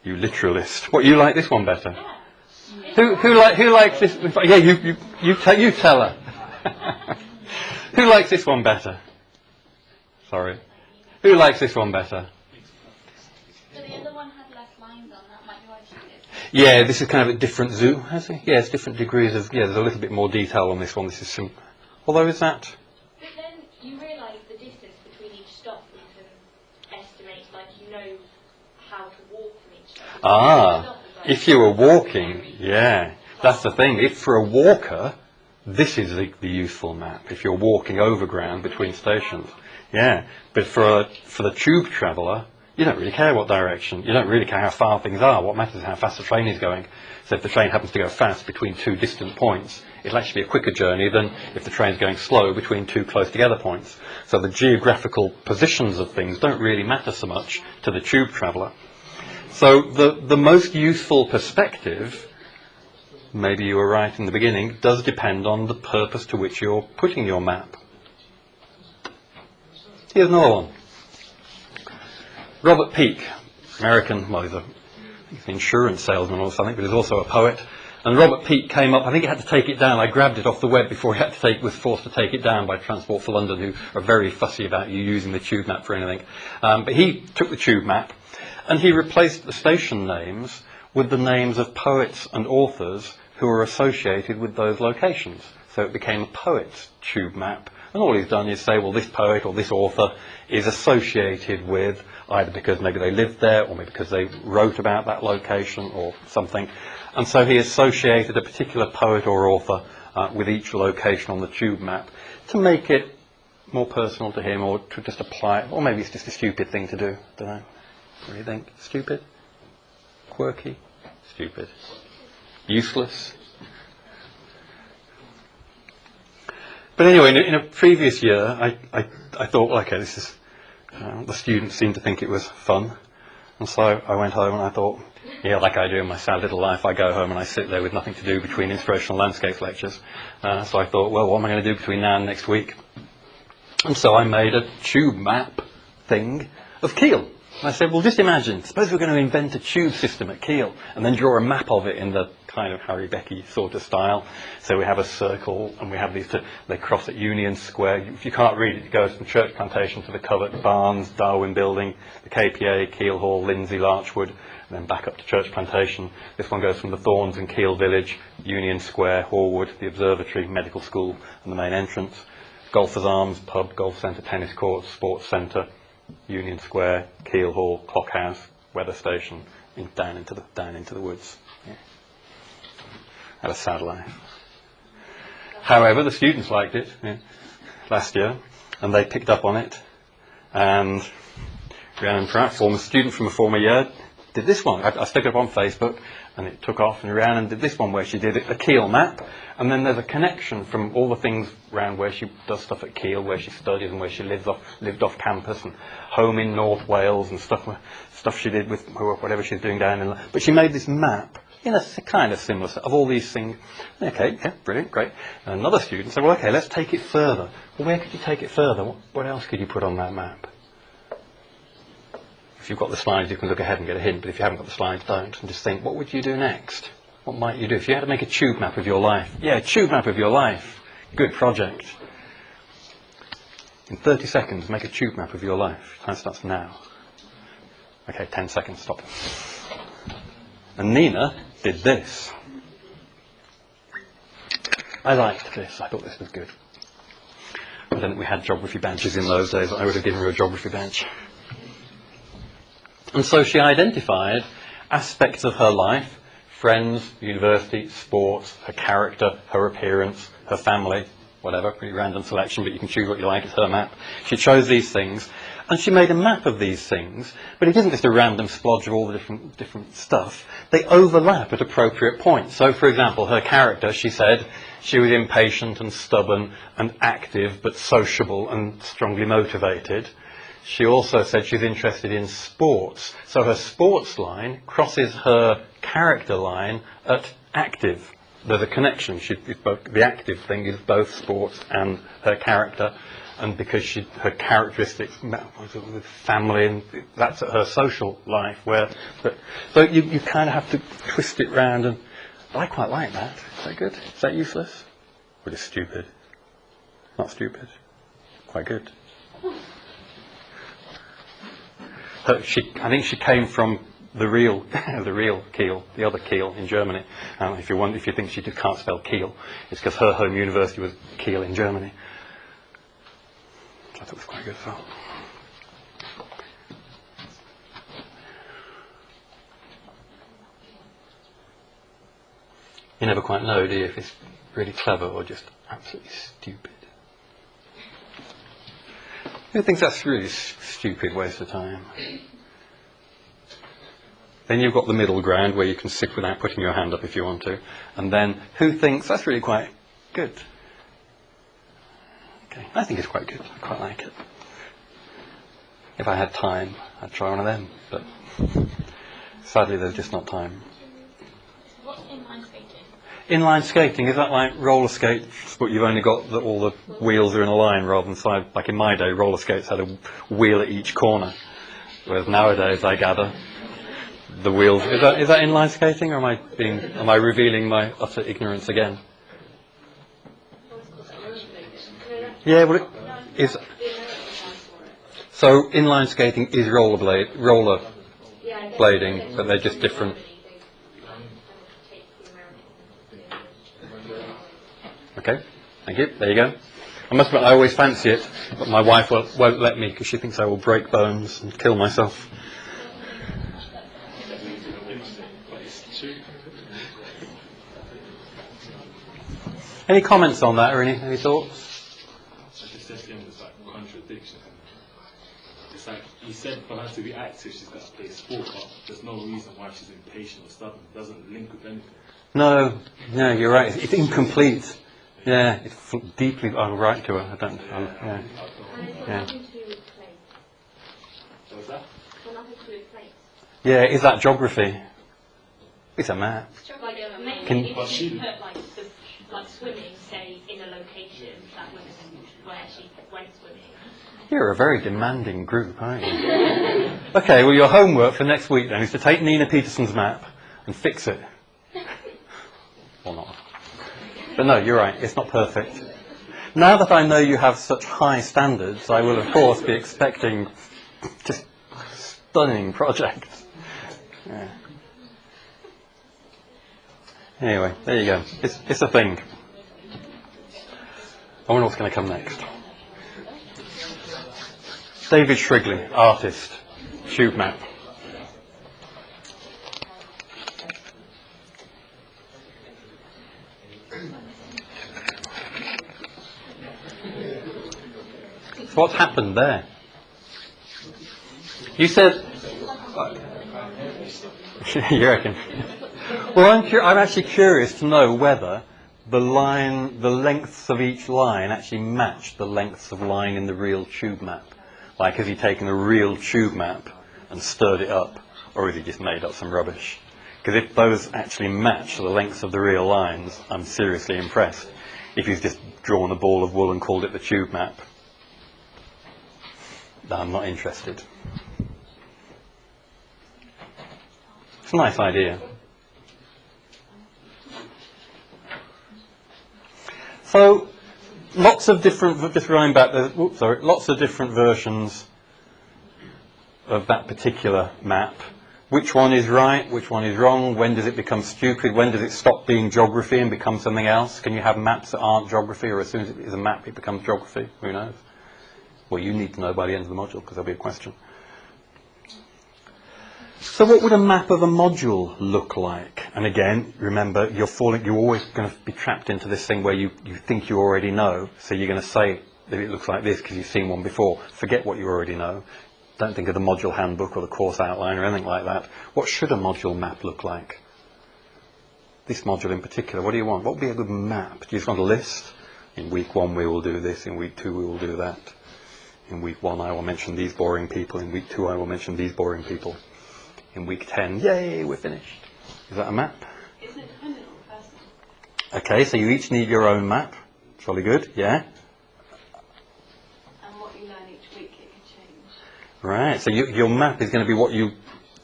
You literalist. What, you like this one better? Who likes this? Yeah, you tell her. Who likes this one better? Sorry. Who likes this one better? So the other one had less lines on, that might be why she did. Yeah, this is kind of a different zoom, has it? Yeah, it's different degrees of, yeah, there's a little bit more detail on this one. This is some, although is that? But then you realise the distance between each stop you can estimate, like you know how to walk from each stop. Ah, if you were walking, yeah, that's the thing. If for a walker, this is the useful map. If you're walking overground between stations, yeah. But for the tube traveller, you don't really care what direction. You don't really care how far things are. What matters is how fast the train is going. So if the train happens to go fast between two distant points, it'll actually be a quicker journey than if the train's going slow between two close together points. So the geographical positions of things don't really matter so much to the tube traveller. So the most useful perspective, maybe you were right in the beginning, does depend on the purpose to which you're putting your map. Here's another one. Robert Peake, American, well, he's an insurance salesman or something, but he's also a poet. And Robert Peake came up, I think he had to take it down. I grabbed it off the web before he was forced to take it down by Transport for London, who are very fussy about you using the tube map for anything. But he took the tube map and he replaced the station names with the names of poets and authors who are associated with those locations. So it became a poet's tube map. And all he's done is say, well, this poet or this author is associated with, either because maybe they lived there or maybe because they wrote about that location or something. And so he associated a particular poet or author with each location on the tube map to make it more personal to him, or to just apply it. Or maybe it's just a stupid thing to do. Don't know. What do you think? Stupid? Quirky? Stupid? Useless? But anyway, in a previous year, I thought, well, okay, this is, the students seemed to think it was fun. And so I went home and I thought, yeah, like I do in my sad little life, I go home and I sit there with nothing to do between inspirational landscape lectures. So I thought, well, what am I going to do between now and next week? And so I made a tube map thing of Kiel. And I said, well, just imagine, suppose we're going to invent a tube system at Kiel and then draw a map of it in the kind of Harry Becky sort of style. So we have a circle and we have these two, they cross at Union Square. If you can't read it, it goes from Church Plantation to the Covert, Barnes, Darwin Building, the KPA, Kiel Hall, Lindsay, Larchwood, and then back up to Church Plantation. This one goes from the Thorns and Kiel Village, Union Square, Horwood, the Observatory, Medical School and the main entrance. Golfers Arms, pub, golf centre, tennis courts, sports centre, Union Square, Kiel Hall, Clock House, weather station, down into the woods. Yeah. Had a sad life. However, the students liked it last year, and they picked up on it. And Rhiannon Pratt, former student from a former year, did this one. I stuck it up on Facebook, and it took off. And Rhiannon did this one where she did a Kiel map, and then there's a connection from all the things around where she does stuff at Kiel, where she studies and where she lived off campus, and home in North Wales and stuff she did with whatever she's doing down in. But she made this map in a kind of similar set of all these things. Okay, yeah, brilliant, great. And another student said, well, okay, let's take it further. Well, where could you take it further? What else could you put on that map? If you've got the slides, you can look ahead and get a hint, but if you haven't got the slides, don't. And just think, what would you do next? What might you do? If you had to make a tube map of your life. Yeah, a tube map of your life. Good project. In 30 seconds, make a tube map of your life. Time starts now. Okay, 10 seconds, stop. And Nina did this. I liked this. I thought this was good. I don't think we had geography benches in those days. I would have given her a geography bench. And so she identified aspects of her life, friends, university, sports, her character, her appearance, her family, whatever, pretty random selection, but you can choose what you like, it's her map. She chose these things, and she made a map of these things, but it isn't just a random splodge of all the different stuff. They overlap at appropriate points. So, for example, her character, she said, she was impatient and stubborn and active, but sociable and strongly motivated. She also said she's interested in sports. So her sports line crosses her character line at active. There's a connection. The active thing is both sports and her character. And because her characteristics with family, and that's at her social life. So you kind of have to twist it round. And I quite like that. Is that good? Is that useless? Or just stupid? Not stupid. Quite good. I think she came from the real Kiel, the other Kiel in Germany. If you think she just can't spell Kiel, it's because her home university was Kiel in Germany. I thought it was quite good as well. You never quite know, do you, if it's really clever or just absolutely stupid. Who thinks that's a really stupid waste of time? Then you've got the middle ground where you can sit without putting your hand up if you want to. And then who thinks that's really quite good? Okay, I think it's quite good. I quite like it. If I had time, I'd try one of them. But Sadly, there's just not time. What's inline skating? Inline skating, is that like roller skates, but you've only got all the wheels are in a line rather than side? Like in my day, roller skates had a wheel at each corner, whereas nowadays, I gather, the wheels. Is that inline skating, or am I revealing my utter ignorance again? Yeah, well, it is. So inline skating is roller blading, but they're just different. Okay, thank you. There you go. I must admit, I always fancy it, but my wife won't let me because she thinks I will break bones and kill myself. Any comments on that, or any thoughts? I just said to him, it's like contradiction. It's like, he said for her to be active, she's got to play sport, but there's no reason why she's impatient or stubborn. It doesn't link with anything. No, you're right. It's incomplete. Yeah, it's deeply unright to her. I don't. Yeah. Yeah. What's that? Yeah, is that geography? It's a map. Like, maybe Can- if she put like swimming, say, in a location that was where she went swimming. You're a very demanding group, aren't you? Okay, well, your homework for next week then is to take Nina Peterson's map and fix it. Or not. But no, you're right, it's not perfect. Now that I know you have such high standards, I will of course be expecting just stunning projects. Yeah. Anyway, there you go. It's a thing. I wonder what's going to come next. David Shrigley, artist, tube map. What's happened there? You said... You reckon? Well, I'm actually curious to know whether the lengths of each line actually match the lengths of line in the real tube map. Like, has he taken a real tube map and stirred it up, or has he just made up some rubbish? Because if those actually match the lengths of the real lines, I'm seriously impressed. If he's just drawn a ball of wool and called it the tube map, I'm not interested. It's a nice idea. So, lots of different, just running back, lots of different versions of that particular map. Which one is right? Which one is wrong? When does it become stupid? When does it stop being geography and become something else? Can you have maps that aren't geography, or as soon as it is a map, it becomes geography? Who knows? Well, you need to know by the end of the module, because there'll be a question. So what would a map of a module look like? And again, remember, you're always going to be trapped into this thing where you think you already know, so you're going to say that it looks like this because you've seen one before. Forget what you already know. Don't think of the module handbook or the course outline or anything like that. What should a module map look like? This module in particular, what do you want? What would be a good map? Do you just want a list? In week 1 we will do this, in week 2 we will do that. In week 1 I will mention these boring people, in week 2 I will mention these boring people. In week 10, yay, we're finished. Is that a map? Isn't it dependent on the person? Okay, so you each need your own map. Jolly good, yeah? And what you learn each week, it can change. Right, so your map is going to be what you...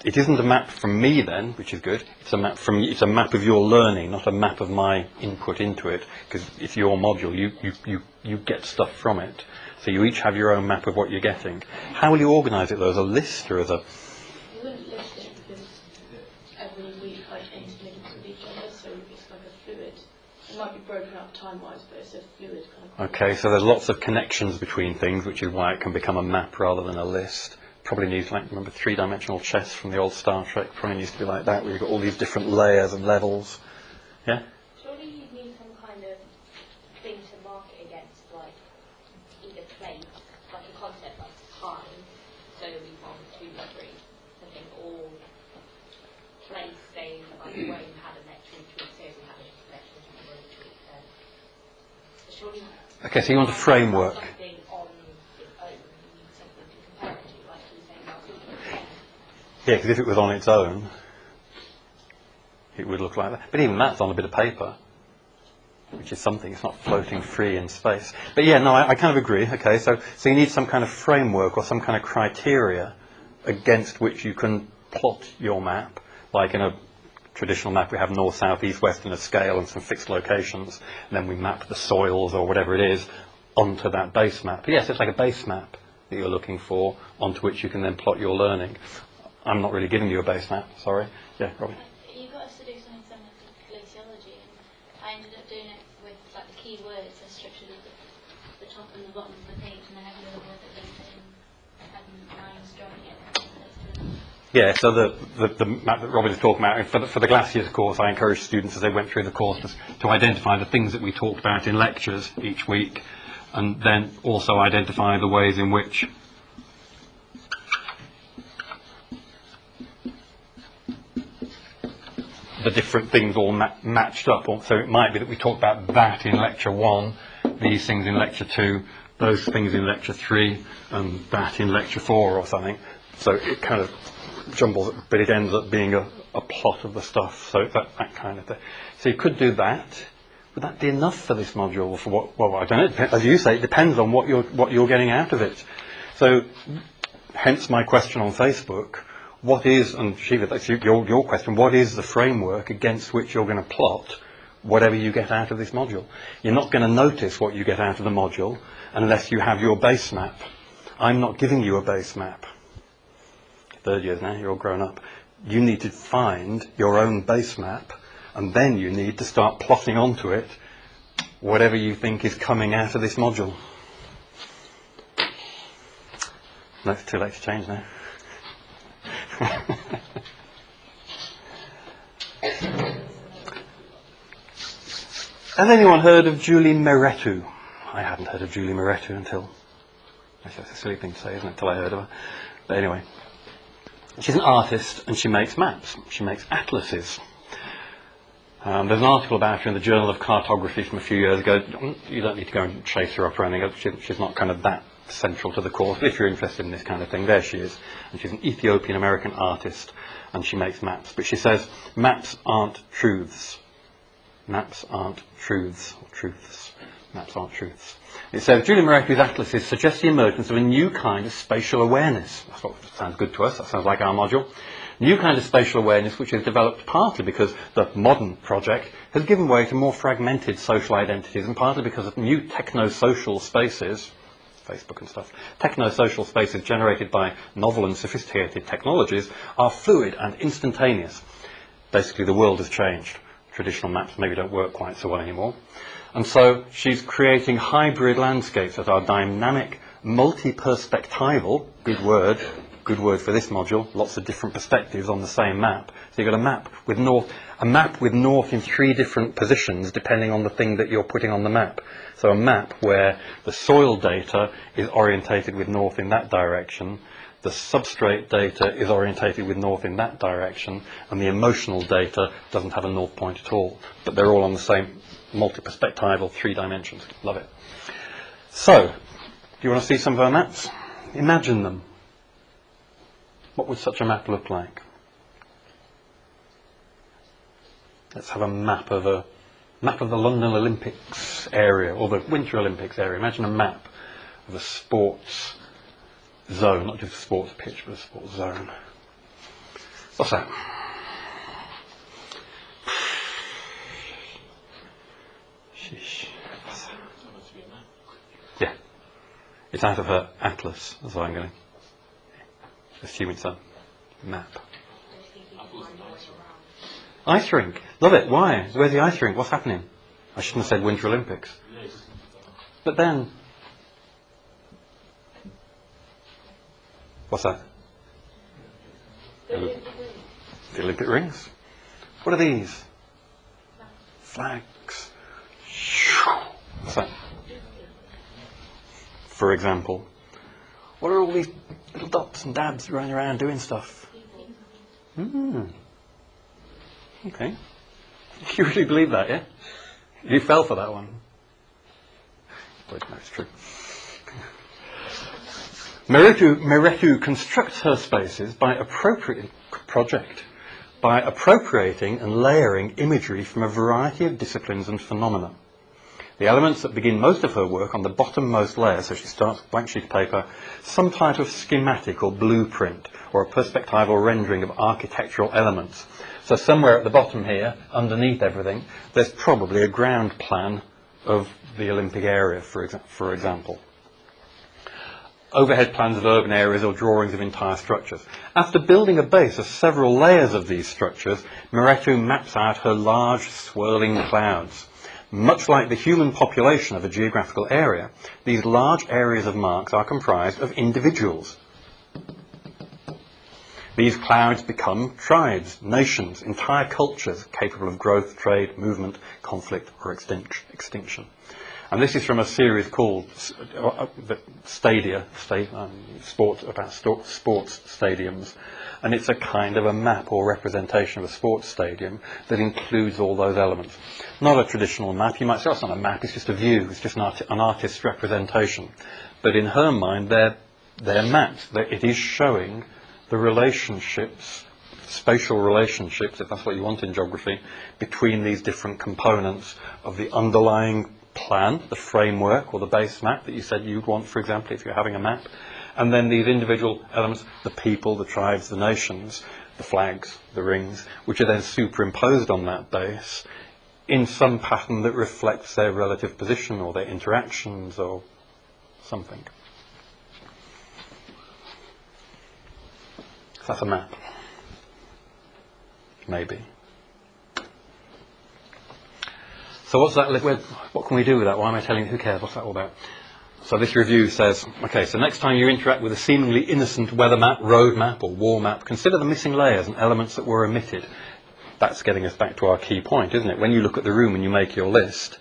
It isn't a map from me then, which is good. It's a map of your learning, not a map of my input into it, because it's your module. You get stuff from it. So you each have your own map of what you're getting. How will you organise it though? As a list or as a... You wouldn't list it because every week interlinks with each other, so it's like a fluid. It might be broken up time-wise, but it's a fluid kind of... Okay, so there's lots of connections between things, which is why it can become a map rather than a list. Probably needs, like, remember three-dimensional chess from the old Star Trek? Probably needs to be like that, where you've got all these different layers and levels. Yeah? Surely you'd need some kind of thing to mark it against, like either place, like a concept like time, so we 1, 2, 3, I think, or place, say, like where you had a lecture each week, say we had a lecture each week, then surely... Okay, so you want a framework. Something on its own, you need something to compare it to, like you were saying last week. Yeah, because if it was on its own, it would look like that. But even that's on a bit of paper, which is something. It's not floating free in space. But yeah, no, I kind of agree. Okay, so you need some kind of framework or some kind of criteria against which you can plot your map. Like in a traditional map, we have north, south, east, west in a scale and some fixed locations. And then we map the soils or whatever it is onto that base map. But yes, it's like a base map that you're looking for, onto which you can then plot your learning. I'm not really giving you a base map, sorry. Yeah, Robbie. You got us to do something similar to glaciology, and I ended up doing it with like the key words are structured at the top and the bottom of the page, and then every other word that goes in, having lines drawing it. Yeah, so the map that Robin is talking about, for the glaciers course, I encouraged students as they went through the course to identify the things that we talked about in lectures each week, and then also identify the ways in which the different things all matched up. So it might be that we talked about that in lecture 1, these things in lecture 2, those things in lecture 3, and that in lecture 4 or something. So it kind of jumbles, but it ends up being a plot of the stuff. So that kind of thing. So you could do that. Would that be enough for this module? For what? Well, I don't know. As you say, it depends on what you're getting out of it. So, hence my question on Facebook. What is, and Shiva, that's your question, what is the framework against which you're going to plot whatever you get out of this module? You're not going to notice what you get out of the module unless you have your base map. I'm not giving you a base map. Third years now, you're all grown up. You need to find your own base map, and then you need to start plotting onto it whatever you think is coming out of this module. No, it's too late to change now. Has anyone heard of Julie Meretu? I hadn't heard of Julie Meretu until, actually that's a silly thing to say, isn't it, until I heard of her. But anyway, she's an artist and she makes maps. She makes atlases. There's an article about her in the Journal of Cartography from a few years ago. You don't need to go and chase her up or anything. She's not kind of that central to the course. If you're interested in this kind of thing, there she is. And she's an Ethiopian-American artist, and she makes maps. But she says, maps aren't truths. Maps aren't truths. Or truths. Maps aren't truths. It says, Julie Meretu's atlases suggest the emergence of a new kind of spatial awareness. That's what sounds good to us. That sounds like our module. New kind of spatial awareness which is developed partly because the modern project has given way to more fragmented social identities, and partly because of new techno-social spaces, Facebook and stuff, techno-social spaces generated by novel and sophisticated technologies are fluid and instantaneous. Basically, the world has changed. Traditional maps maybe don't work quite so well anymore. And so she's creating hybrid landscapes that are dynamic, multi-perspectival, good word for this module, lots of different perspectives on the same map. So you've got a map with north in 3 different positions depending on the thing that you're putting on the map. So a map where the soil data is orientated with north in that direction, the substrate data is orientated with north in that direction, and the emotional data doesn't have a north point at all. But they're all on the same multi-perspectival 3 dimensions. Love it. So, do you want to see some of our maps? Imagine them. What would such a map look like? Let's have a map of the London Olympics area, or the Winter Olympics area. Imagine a map of a sports zone, not just a sports pitch, but a sports zone. What's that? Sheesh. What's that? Yeah. It's out of her atlas, that's what I'm going to assume it's a map. Ice rink. Love it. Why? Where's the ice rink? What's happening? I shouldn't have said Winter Olympics. But then, what's that? The Olympic rings. What are these? Flags. What's that? For example. What are all these little dots and dabs running around doing stuff? Okay. You really believe that, yeah? You fell for that one. Wait, no, it's true. Meretu constructs her spaces by appropriate by appropriating and layering imagery from a variety of disciplines and phenomena. The elements that begin most of her work on the bottommost layer, so she starts with a blank sheet of paper, some type of schematic or blueprint or a perspectival rendering of architectural elements. So somewhere at the bottom here, underneath everything, there's probably a ground plan of the Olympic area, for example. Overhead plans of urban areas or drawings of entire structures. After building a base of several layers of these structures, Moretu maps out her large swirling clouds. Much like the human population of a geographical area, these large areas of marks are comprised of individuals. These clouds become tribes, nations, entire cultures capable of growth, trade, movement, conflict or extinction. And this is from a series called Stadia, sports stadiums. And it's a kind of a map or representation of a sports stadium that includes all those elements. Not a traditional map. You might say, oh, it's not a map, it's just a view, it's just an artist's representation. But in her mind, they're maps. It is showing the relationships, spatial relationships, if that's what you want in geography, between these different components of the underlying plan, the framework or the base map that you said you'd want, for example, if you're having a map, and then these individual elements, the people, the tribes, the nations, the flags, the rings, which are then superimposed on that base in some pattern that reflects their relative position or their interactions or something. So that's a map. Maybe. So what's that? What can we do with that? Why am I telling you? Who cares? What's that all about? So this review says, okay, so next time you interact with a seemingly innocent weather map, road map or war map, consider the missing layers and elements that were omitted. That's getting us back to our key point, isn't it? When you look at the room and you make your list,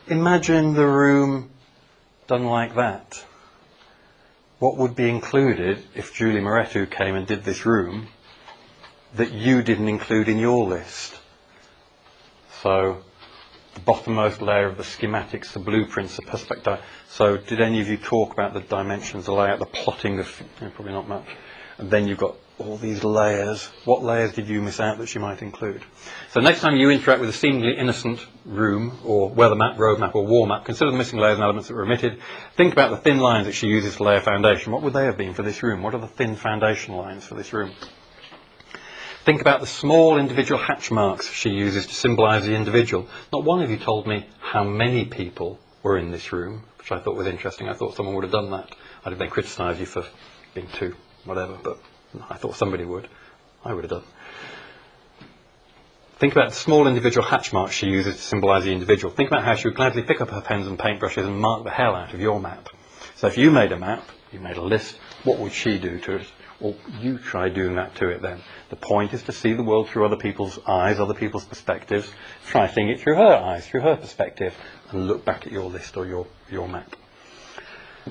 imagine the room done like that. What would be included if Julie Moretu came and did this room that you didn't include in your list? So the bottommost layer of the schematics, the blueprints, the perspective. So did any of you talk about the dimensions, the layout, the plotting of, probably not much. And then you've got all these layers. What layers did you miss out that she might include? So next time you interact with a seemingly innocent room or weather map, road map or war map, consider the missing layers and elements that were omitted. Think about the thin lines that she uses to lay a foundation. What would they have been for this room? What are the thin foundation lines for this room? Think about the small individual hatch marks she uses to symbolise the individual. Not one of you told me how many people were in this room, which I thought was interesting. I thought someone would have done that. I didn't then criticise you for being too whatever, but I thought somebody would. I would have done. Think about the small individual hatch marks she uses to symbolise the individual. Think about how she would gladly pick up her pens and paintbrushes and mark the hell out of your map. So if you made a map, you made a list, what would she do to it? Or you try doing that to it then. The point is to see the world through other people's eyes, other people's perspectives. Try seeing it through her eyes, through her perspective, and look back at your list or your map.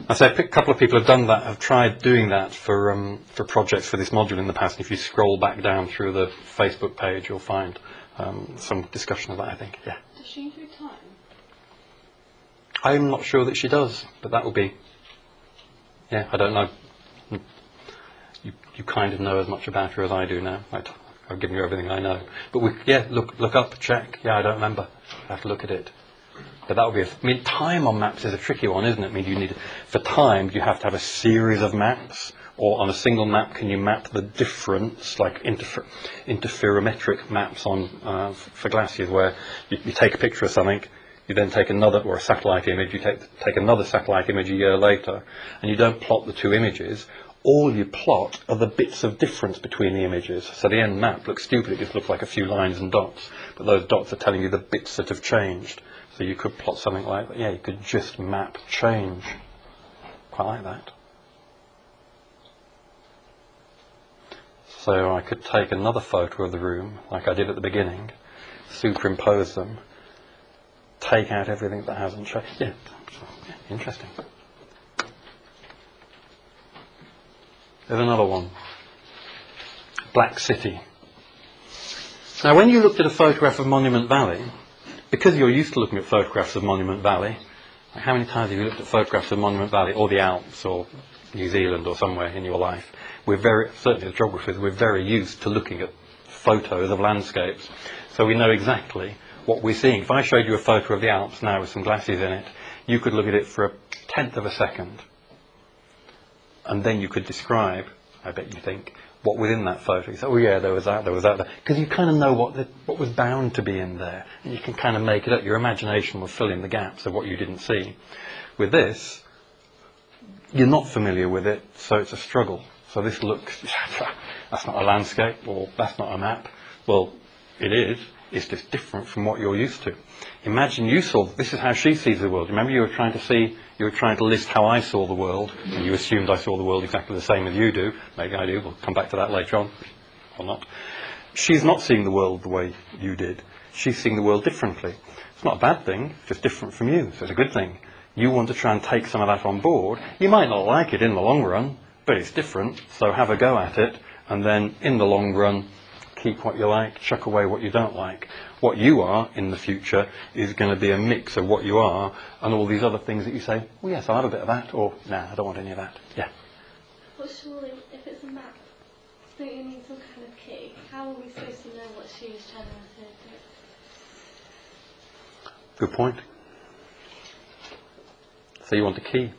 I say a couple of people have done that, have tried doing that for projects for this module in the past. If you scroll back down through the Facebook page, you'll find some discussion of that, I think. Yeah. Does she include time? I'm not sure that she does, but that will be... Yeah, I don't know. You kind of know as much about her as I do now. I've given you everything I know. But look up, check. Yeah, I don't remember. I have to look at it. But that would be time on maps is a tricky one, isn't it? For time, you have to have a series of maps. Or on a single map, can you map the difference, like interferometric maps on for glaciers, where you take a picture of something, you then take another, or a satellite image, you take another satellite image a year later, and you don't plot the two images. All you plot are the bits of difference between the images. So the end map looks stupid, it just looks like a few lines and dots. But those dots are telling you the bits that have changed. So you could plot something like that. Yeah, you could just map change. Quite like that. So I could take another photo of the room, like I did at the beginning, superimpose them, take out everything that hasn't changed. Yeah, interesting. There's another one. Black City. Now, when you looked at a photograph of Monument Valley, because you're used to looking at photographs of Monument Valley, like how many times have you looked at photographs of Monument Valley or the Alps or New Zealand or somewhere in your life? Certainly as geographers, we're very used to looking at photos of landscapes. So we know exactly what we're seeing. If I showed you a photo of the Alps now with some glasses in it, you could look at it for a tenth of a second. And then you could describe, I bet you think, what was in that photo. You say, oh yeah, there was that, there. Because you kind of know what was bound to be in there. And you can kind of make it up. Your imagination will fill in the gaps of what you didn't see. With this, you're not familiar with it, so it's a struggle. So this looks, that's not a landscape, or that's not a map. Well, it is. It's just different from what you're used to. Imagine you saw, this is how she sees the world. Remember you were trying to list how I saw the world, and you assumed I saw the world exactly the same as you do. Maybe I do, we'll come back to that later on, or not. She's not seeing the world the way you did. She's seeing the world differently. It's not a bad thing, it's just different from you, so it's a good thing. You want to try and take some of that on board. You might not like it in the long run, but it's different, so have a go at it, and then in the long run, keep what you like, chuck away what you don't like. What you are in the future is going to be a mix of what you are and all these other things that you say, well, yes, I'll have a bit of that, or nah, I don't want any of that. Yeah. Well, surely, if it's a map, don't you need some kind of key? How are we supposed to know what she was telling us to do? Good point. So you want a key.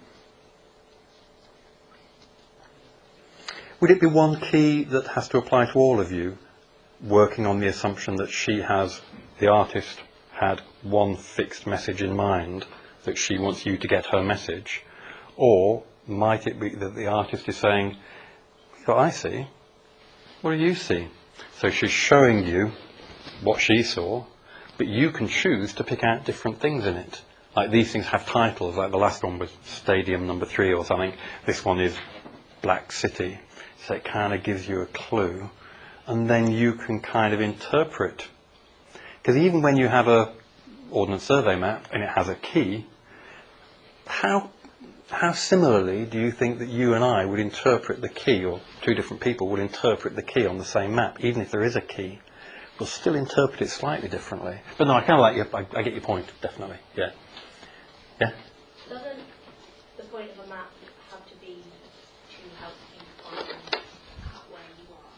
Would it be one key that has to apply to all of you, working on the assumption that the artist had one fixed message in mind, that she wants you to get her message? Or might it be that the artist is saying, what I see, what do you see? So she's showing you what she saw, but you can choose to pick out different things in it. Like these things have titles, like the last one was Stadium Number 3 or something. This one is Black City. So it kind of gives you a clue. And then you can kind of interpret. Because even when you have a Ordnance Survey map and it has a key, how similarly do you think that you and I would interpret the key, or two different people would interpret the key on the same map? Even if there is a key, we'll still interpret it slightly differently. But no, I kind of like you. I get your point, definitely. Yeah. Yeah? Doesn't the point of a map have to be to help you find out where you are?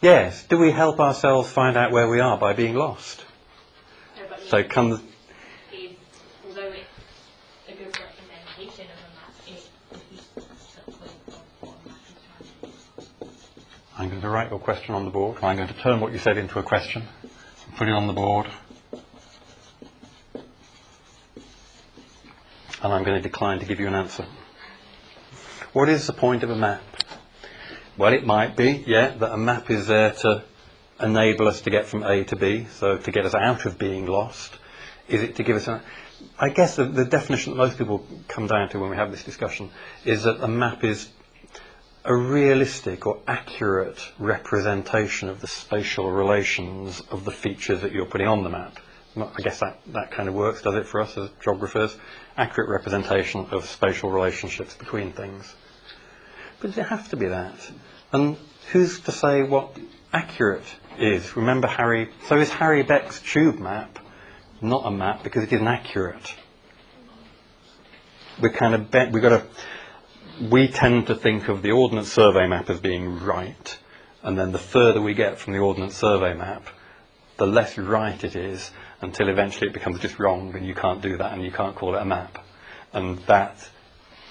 Yes. Do we help ourselves find out where we are by being lost? No, but So come the, although it's a good representation of a map, it defeats the point of what a map is trying to do. I'm going to write your question on the board. I'm going to turn what you said into a question, put it on the board, and I'm going to decline to give you an answer. What is the point of a map? Well, it might be, that a map is there to enable us to get from A to B, so to get us out of being lost. Is it to give us I guess the definition that most people come down to when we have this discussion is that a map is a realistic or accurate representation of the spatial relations of the features that you're putting on the map. I guess that kind of works, does it, for us as geographers? Accurate representation of spatial relationships between things. But does it have to be that? And who's to say what accurate is? Remember so is Harry Beck's tube map not a map because it isn't accurate? We tend to think of the Ordnance Survey map as being right, and then the further we get from the Ordnance Survey map, the less right it is, until eventually it becomes just wrong, and you can't do that, and you can't call it a map. And that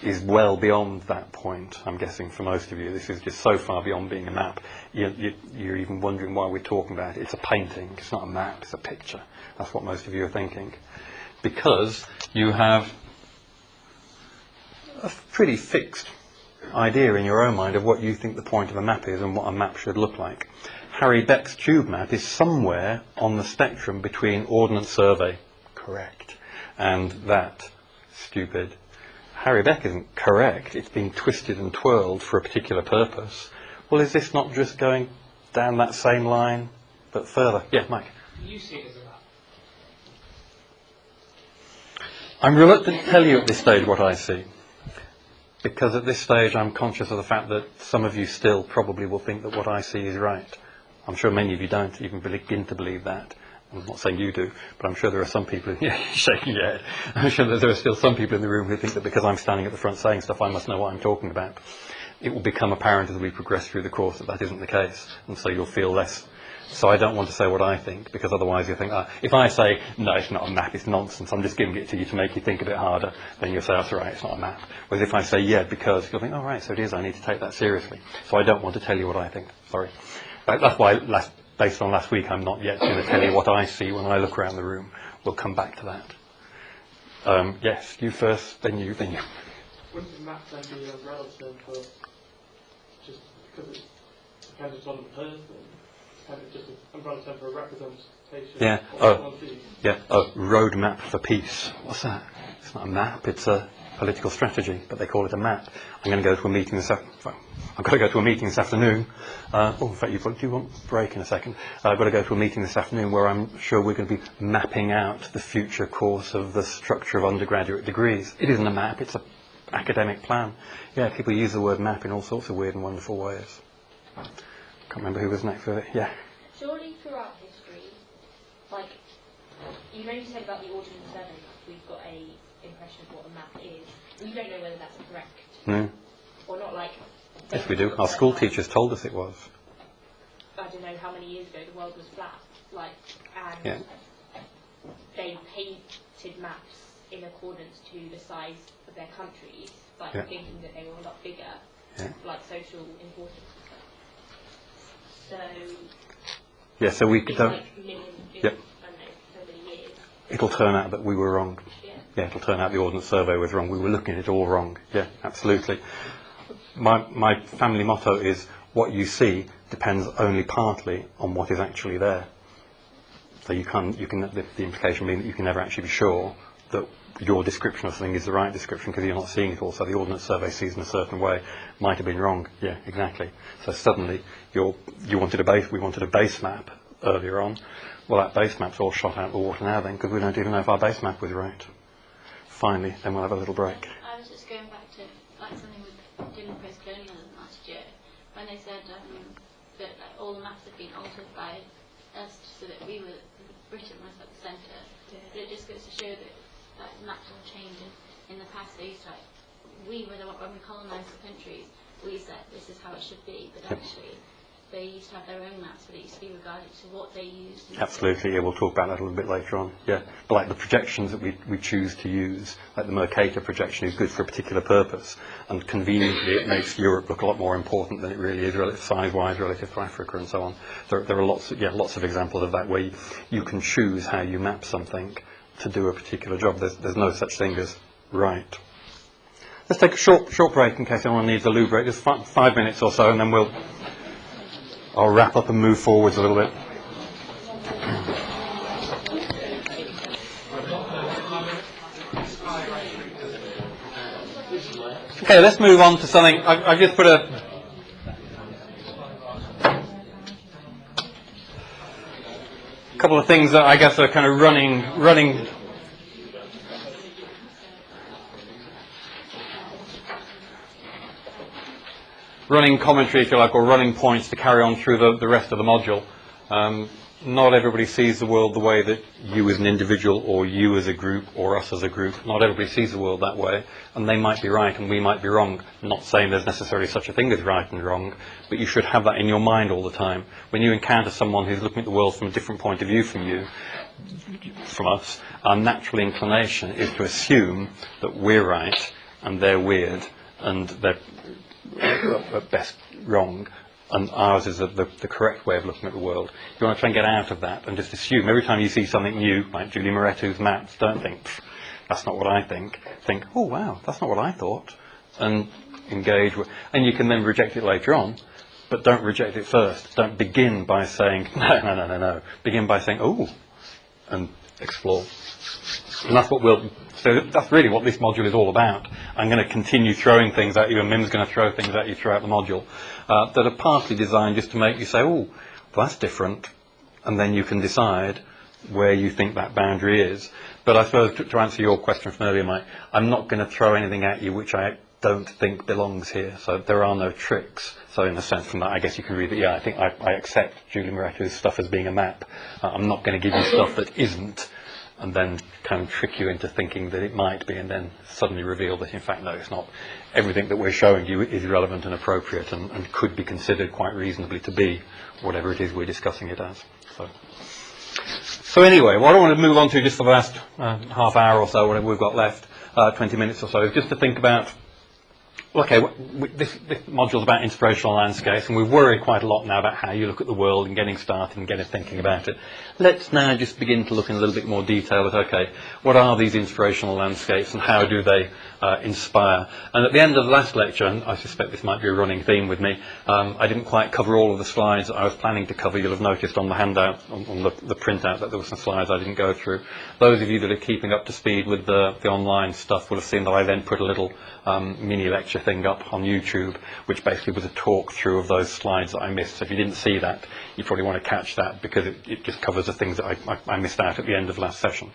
is well beyond that point, I'm guessing, for most of you. This is just so far beyond being a map. You're even wondering why we're talking about it. It's a painting, it's not a map, it's a picture. That's what most of you are thinking. Because you have a pretty fixed idea in your own mind of what you think the point of a map is and what a map should look like. Harry Beck's tube map is somewhere on the spectrum between Ordnance Survey, correct, and that, stupid. Harry Beck isn't correct, it's been twisted and twirled for a particular purpose. Well, is this not just going down that same line, but further? Yeah, Mike. You see it as a map. I'm reluctant to tell you at this stage what I see. Because at this stage I'm conscious of the fact that some of you still probably will think that what I see is right. I'm sure many of you don't even begin to believe that. I'm not saying you do, but I'm sure there are some people, shaking your head. I'm sure that there are still some people in the room who think that because I'm standing at the front saying stuff, I must know what I'm talking about. It will become apparent as we progress through the course that that isn't the case, and so you'll feel less So I don't want to say what I think, because otherwise you think, if I say, no, it's not a map, it's nonsense, I'm just giving it to you to make you think a bit harder, then you'll say, that's right, it's not a map. Whereas if I say, yeah, because, you'll think, oh, right, so it is, I need to take that seriously. So I don't want to tell you what I think, sorry. That's why, based on last week, I'm not yet going to tell you what I see when I look around the room. We'll come back to that. Yes, you first, then you, then you. Wouldn't the map then be a relative for just because it's dependent on the person? Kind of just a relative for a representation. Yeah. Roadmap for peace. What's that? It's not a map. It's a political strategy, but they call it a map. I'm going to go to a meeting this afternoon. I've got to go to a meeting this afternoon. In fact, do you want a break in a second? I've got to go to a meeting this afternoon where I'm sure we're going to be mapping out the future course of the structure of undergraduate degrees. It isn't a map. It's an academic plan. Yeah, people use the word map in all sorts of weird and wonderful ways. Can't remember who was next with it. Yeah. Surely throughout history, like, you know, you said about the Autumn Survey, we've got a impression of what a map is. We don't know whether that's correct. No. Or not, like. Yes, we do. Our school teachers told us it was. I don't know how many years ago the world was flat, like, and Yeah. they painted maps in accordance to the size of their countries, like thinking that they were a lot bigger, like social importance and stuff. So, yeah, so we it's don't. like millions, I Yep. don't know, so many years. It'll turn out that we were wrong. Yeah, it'll turn out the Ordnance Survey was wrong. We were looking at it all wrong. Yeah, absolutely. My family motto is, what you see depends only partly on what is actually there. So the implication being that you can never actually be sure that your description of something is the right description because you're not seeing it all. So the Ordnance Survey sees in a certain way might have been wrong. Yeah, exactly. So suddenly we wanted a base map earlier on. Well, that base map's all shot out of the water now then, because we don't even know if our base map was right. Finally, then we'll have a little break. I was just going back to like something with dealing with post-colonialism last year, when they said that like, all the maps have been altered by us so that Britain was at the centre. But it just goes to show that maps will change. And in the past, they used to, when we colonised the countries, we said this is how it should be, but actually they used to have their own maps, but it used to be regarded to what they used. Absolutely, yeah, we'll talk about that a little bit later on. Yeah, but like the projections that we choose to use, like the Mercator projection is good for a particular purpose, and conveniently it makes Europe look a lot more important than it really is, size-wise relative to Africa and so on. There are lots of examples of that where you can choose how you map something to do a particular job. There's no such thing as right. Let's take a short break in case anyone needs a loo break. Just 5 minutes or so, and then I'll wrap up and move forwards a little bit. Okay, let's move on to something. I've just put a couple of things that I guess are kind of running commentary, if you like, or running points to carry on through the rest of the module. Not everybody sees the world the way that you as an individual or you as a group or us as a group. Not everybody sees the world that way, and they might be right and we might be wrong. I'm not saying there's necessarily such a thing as right and wrong, but you should have that in your mind all the time. When you encounter someone who's looking at the world from a different point of view from us, our natural inclination is to assume that we're right and they're weird and they're at best wrong, and ours is the correct way of looking at the world. You want to try and get out of that and just assume every time you see something new, like Julie Moretto's maps, don't think, that's not what I think. Think, oh wow, that's not what I thought, and engage with, and you can then reject it later on, but don't reject it first. Don't begin by saying, no. Begin by saying, oh, and explore. And so that's really what this module is all about. I'm going to continue throwing things at you, and Mim's going to throw things at you throughout the module that are partly designed just to make you say, oh, well, that's different, and then you can decide where you think that boundary is. But I suppose to answer your question from earlier, Mike, I'm not going to throw anything at you which I don't think belongs here. So there are no tricks. So in a sense from that, I guess you can read that, I think I accept Julie Moretto's stuff as being a map. I'm not going to give you stuff that isn't, and then kind of trick you into thinking that it might be, and then suddenly reveal that in fact no, it's not. Everything that we're showing you is relevant and appropriate and could be considered quite reasonably to be whatever it is we're discussing it as. So anyway, what I want to move on to just for the last half hour or so, whatever we've got left, 20 minutes or so, is just to think about, okay, this module is about inspirational landscapes, and we've worried quite a lot now about how you look at the world and getting started and getting thinking about it. Let's now just begin to look in a little bit more detail at, okay, what are these inspirational landscapes and how do they inspire? And at the end of the last lecture, and I suspect this might be a running theme with me, I didn't quite cover all of the slides that I was planning to cover. You'll have noticed on the handout, on the printout, that there were some slides I didn't go through. Those of you that are keeping up to speed with the online stuff will have seen that I then put a little mini lecture thing up on YouTube, which basically was a talk through of those slides that I missed. So if you didn't see that, you probably want to catch that, because it just covers the things that I missed out at the end of last session.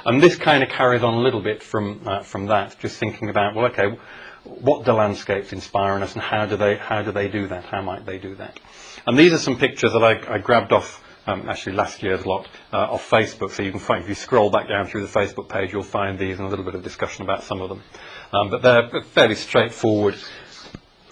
And this kind of carries on a little bit from that, just thinking about, well, okay, what do landscapes inspire in us, and how do they do that? How might they do that? And these are some pictures that I grabbed off actually last year's lot off Facebook. So you can find, if you scroll back down through the Facebook page, you'll find these and a little bit of discussion about some of them. But they're fairly straightforward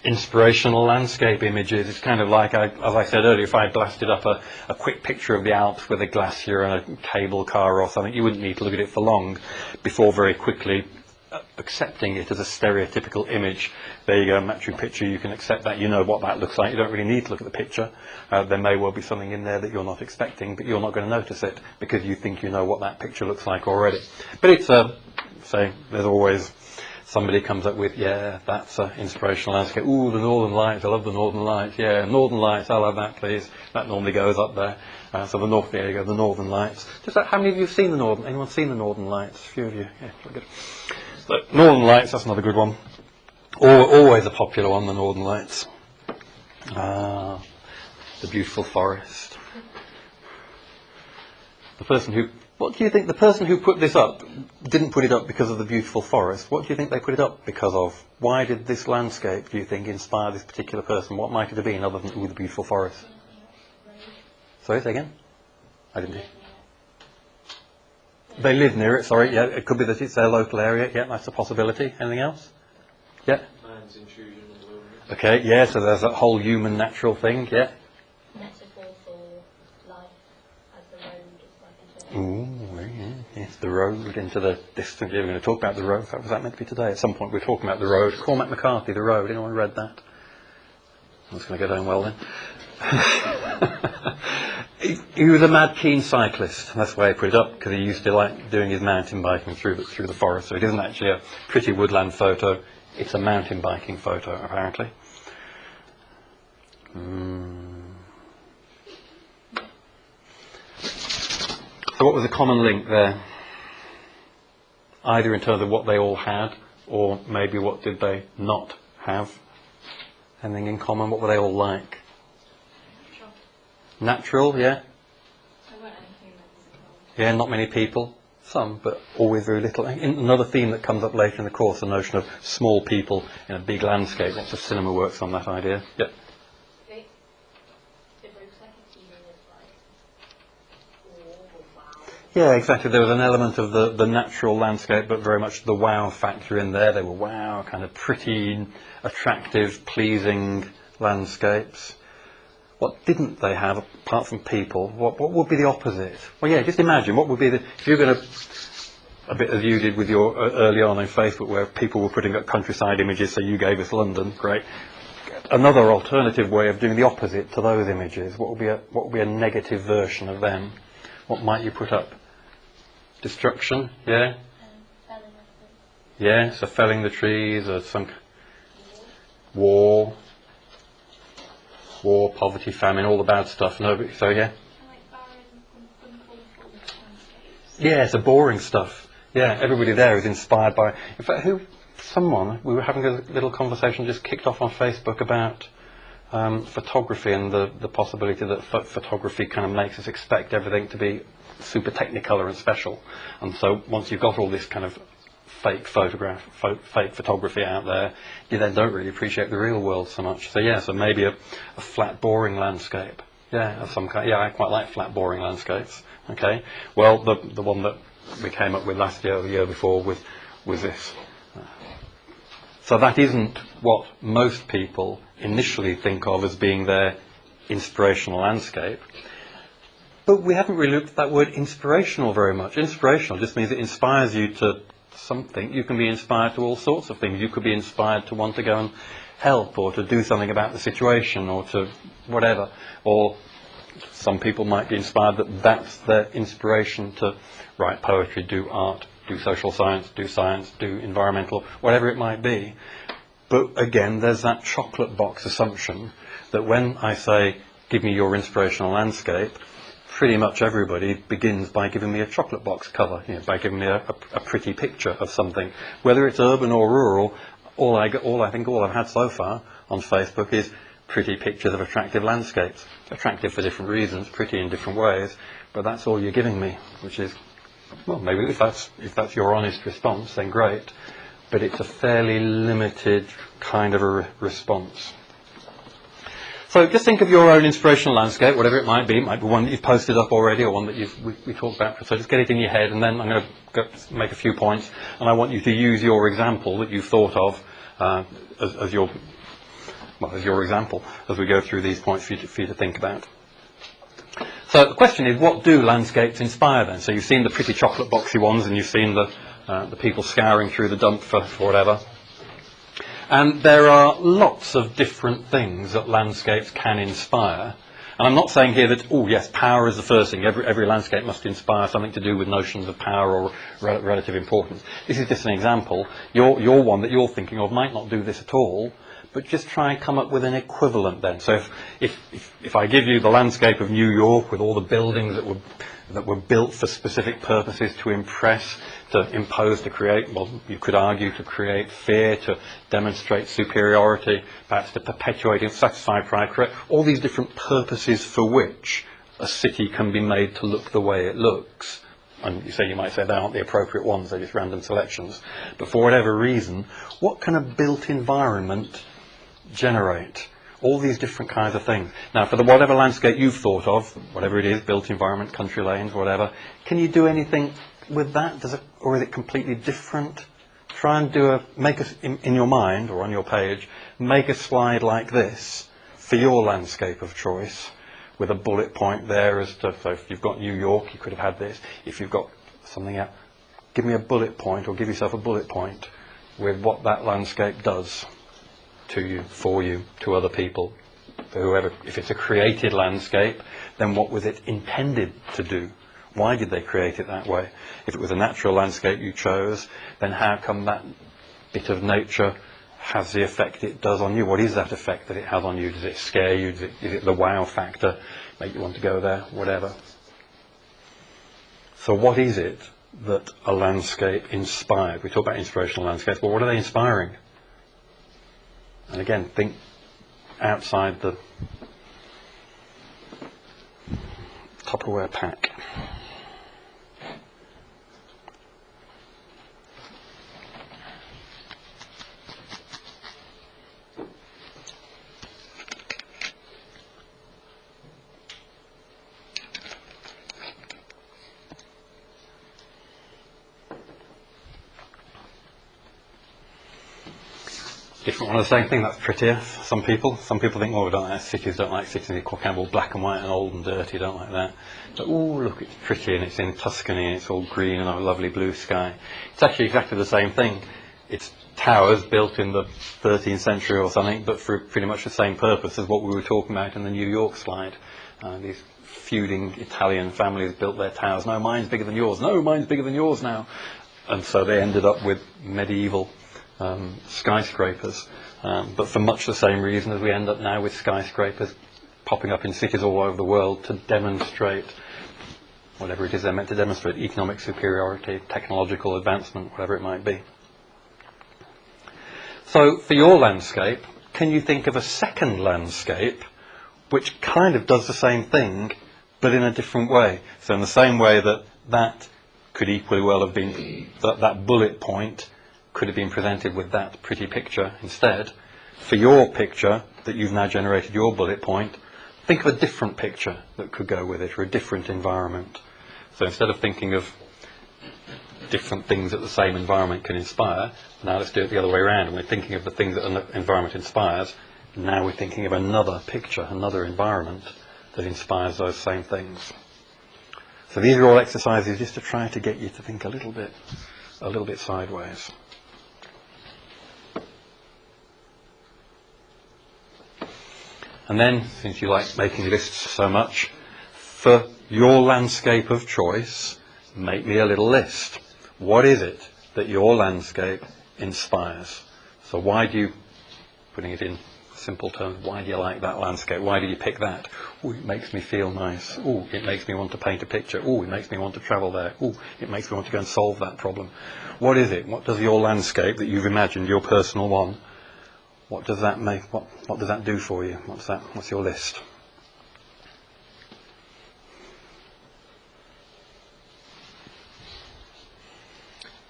inspirational landscape images. It's kind of like, as I said earlier, if I blasted up a quick picture of the Alps with a glacier and a cable car or something, you wouldn't need to look at it for long before very quickly accepting it as a stereotypical image. There you go, Machu Picchu, you can accept that, you know what that looks like, you don't really need to look at the picture. There may well be something in there that you're not expecting, but you're not going to notice it because you think you know what that picture looks like already. But it's say, there's always somebody comes up with, yeah, that's an inspirational landscape. Ooh, the Northern Lights, I love the Northern Lights. Yeah, Northern Lights, I'll have that, please. That normally goes up there. So the North, there you go, the Northern Lights. Just how many of you have seen the Northern? Anyone seen the Northern Lights? A few of you. Yeah, very good. But Northern Lights, that's another good one. Always a popular one, the Northern Lights. The beautiful forest. What do you think, the person who put this up didn't put it up because of the beautiful forest? What do you think they put it up because of? Why did this landscape, do you think, inspire this particular person? What might it have been other than, ooh, the beautiful forest? Sorry, say again? I didn't hear. They live near it, sorry, yeah, it could be that it's their local area, yeah, that's a possibility. Anything else? Yeah? Man's intrusion in the wilderness. Okay, yeah, so there's that whole human natural thing, yeah? Metaphor for life as the road is like a journey. Ooh, yes, the road into the distance. Yeah, we're going to talk about the road. Was that meant to be today? At some point we're talking about the road. Cormac McCarthy, The Road. Anyone read that? That's going to go down well then. He was a mad keen cyclist. That's why he put it up, because he used to like doing his mountain biking through the forest. So it isn't actually a pretty woodland photo. It's a mountain biking photo, apparently. So what was the common link there? Either in terms of what they all had, or maybe what did they not have? Anything in common? What were they all like? Natural, yeah? Yeah, not many people. Some, but always very little. Another theme that comes up later in the course, the notion of small people in a big landscape. Lots of cinema works on that idea. Yep. Yeah, exactly. There was an element of the natural landscape, but very much the wow factor in there. They were wow, kind of pretty, attractive, pleasing landscapes. What didn't they have apart from people? What would be the opposite? Well, yeah, just imagine what would be if you're going to, a bit as you did with your early on Facebook, where people were putting up countryside images, so you gave us London, great. Another alternative way of doing the opposite to those images. What would be a negative version of them? What might you put up? Destruction, yeah? Yeah, so felling the trees, or some war, poverty, famine, all the bad stuff. No, so yeah? Yeah, it's the boring stuff. Yeah, everybody there is inspired by... In fact, we were having a little conversation just kicked off on Facebook about photography and the possibility that photography kind of makes us expect everything to be super technicolor and special. And so once you've got all this kind of fake photography out there, you then don't really appreciate the real world so much. So yeah, so maybe a flat, boring landscape. Yeah, of some kind. Yeah, I quite like flat, boring landscapes. Okay. Well, the one that we came up with last year or the year before with this. So that isn't what most people initially think of as being their inspirational landscape. But we haven't really looked at that word inspirational very much. Inspirational just means it inspires you to something. You can be inspired to all sorts of things. You could be inspired to want to go and help, or to do something about the situation, or to whatever. Or some people might be inspired that that's their inspiration to write poetry, do art, do social science, do environmental, whatever it might be. But again, there's that chocolate box assumption that when I say, give me your inspirational landscape, pretty much everybody begins by giving me a chocolate box cover, by giving me a pretty picture of something. Whether it's urban or rural, all I've had so far on Facebook is pretty pictures of attractive landscapes. Attractive for different reasons, pretty in different ways, but that's all you're giving me, which is, well, maybe if that's your honest response, then great, but it's a fairly limited kind of a response. So just think of your own inspirational landscape, whatever it might be. It might be one that you've posted up already, or one that we talked about. So just get it in your head, and then I'm going to make a few points, and I want you to use your example that you've thought of as your example as we go through these points for you to think about. So the question is, what do landscapes inspire then? So you've seen the pretty chocolate boxy ones, and you've seen the people scouring through the dump for whatever. And there are lots of different things that landscapes can inspire. And I'm not saying here that, oh yes, power is the first thing. Every landscape must inspire something to do with notions of power or relative importance. This is just an example. Your one that you're thinking of might not do this at all, but just try and come up with an equivalent then. So if I give you the landscape of New York with all the buildings that were built for specific purposes to impress, to impose, to create, well, you could argue to create fear, to demonstrate superiority, perhaps to perpetuate and satisfy pride, correct? All these different purposes for which a city can be made to look the way it looks. And you might say they aren't the appropriate ones, they're just random selections. But for whatever reason, what can a built environment generate? All these different kinds of things. Now, for whatever landscape you've thought of, whatever it is, built environment, country lanes, whatever, can you do anything with that? Or is it completely different? Try and in your mind or on your page, make a slide like this for your landscape of choice, with a bullet point there as to, so if you've got New York, you could have had this. If you've got something else, give me a bullet point, or give yourself a bullet point with what that landscape does to you, for you, to other people, to whoever. If it's a created landscape, then what was it intended to do? Why did they create it that way? If it was a natural landscape you chose, then how come that bit of nature has the effect it does on you? What is that effect that it has on you? Does it scare you? Is it the wow factor, make you want to go there? Whatever. So what is it that a landscape inspired? We talk about inspirational landscapes, but what are they inspiring? And again, think outside the Tupperware pack. Different one of the same thing, that's prettier. Some people think, oh, cities don't like cities, they're all black and white and old and dirty, don't like that. But oh, look, it's pretty, and it's in Tuscany, and it's all green and a lovely blue sky. It's actually exactly the same thing. It's towers built in the 13th century or something, but for pretty much the same purpose as what we were talking about in the New York slide. These feuding Italian families built their towers. No, mine's bigger than yours. No, mine's bigger than yours now. And so they ended up with medieval skyscrapers, but for much the same reason as we end up now with skyscrapers popping up in cities all over the world to demonstrate whatever it is they're meant to demonstrate, economic superiority, technological advancement, whatever it might be. So for your landscape, can you think of a second landscape which kind of does the same thing but in a different way? So in the same way that could equally well have been, that bullet point could have been presented with that pretty picture instead. For your picture that you've now generated, your bullet point, think of a different picture that could go with it, or a different environment. So instead of thinking of different things that the same environment can inspire. Now let's do it the other way around. And we're thinking of the things that an environment inspires. Now we're thinking of another picture, another environment that inspires those same things. So these are all exercises just to try to get you to think a little bit sideways. And then, since you like making lists so much, for your landscape of choice, make me a little list. What is it that your landscape inspires? So why do you, putting it in simple terms, why do you like that landscape? Why did you pick that? Oh, it makes me feel nice. Oh, it makes me want to paint a picture. Oh, it makes me want to travel there. Oh, it makes me want to go and solve that problem. What is it? What does your landscape that you've imagined, your personal one, what does that make? What does that do for you? What's your list?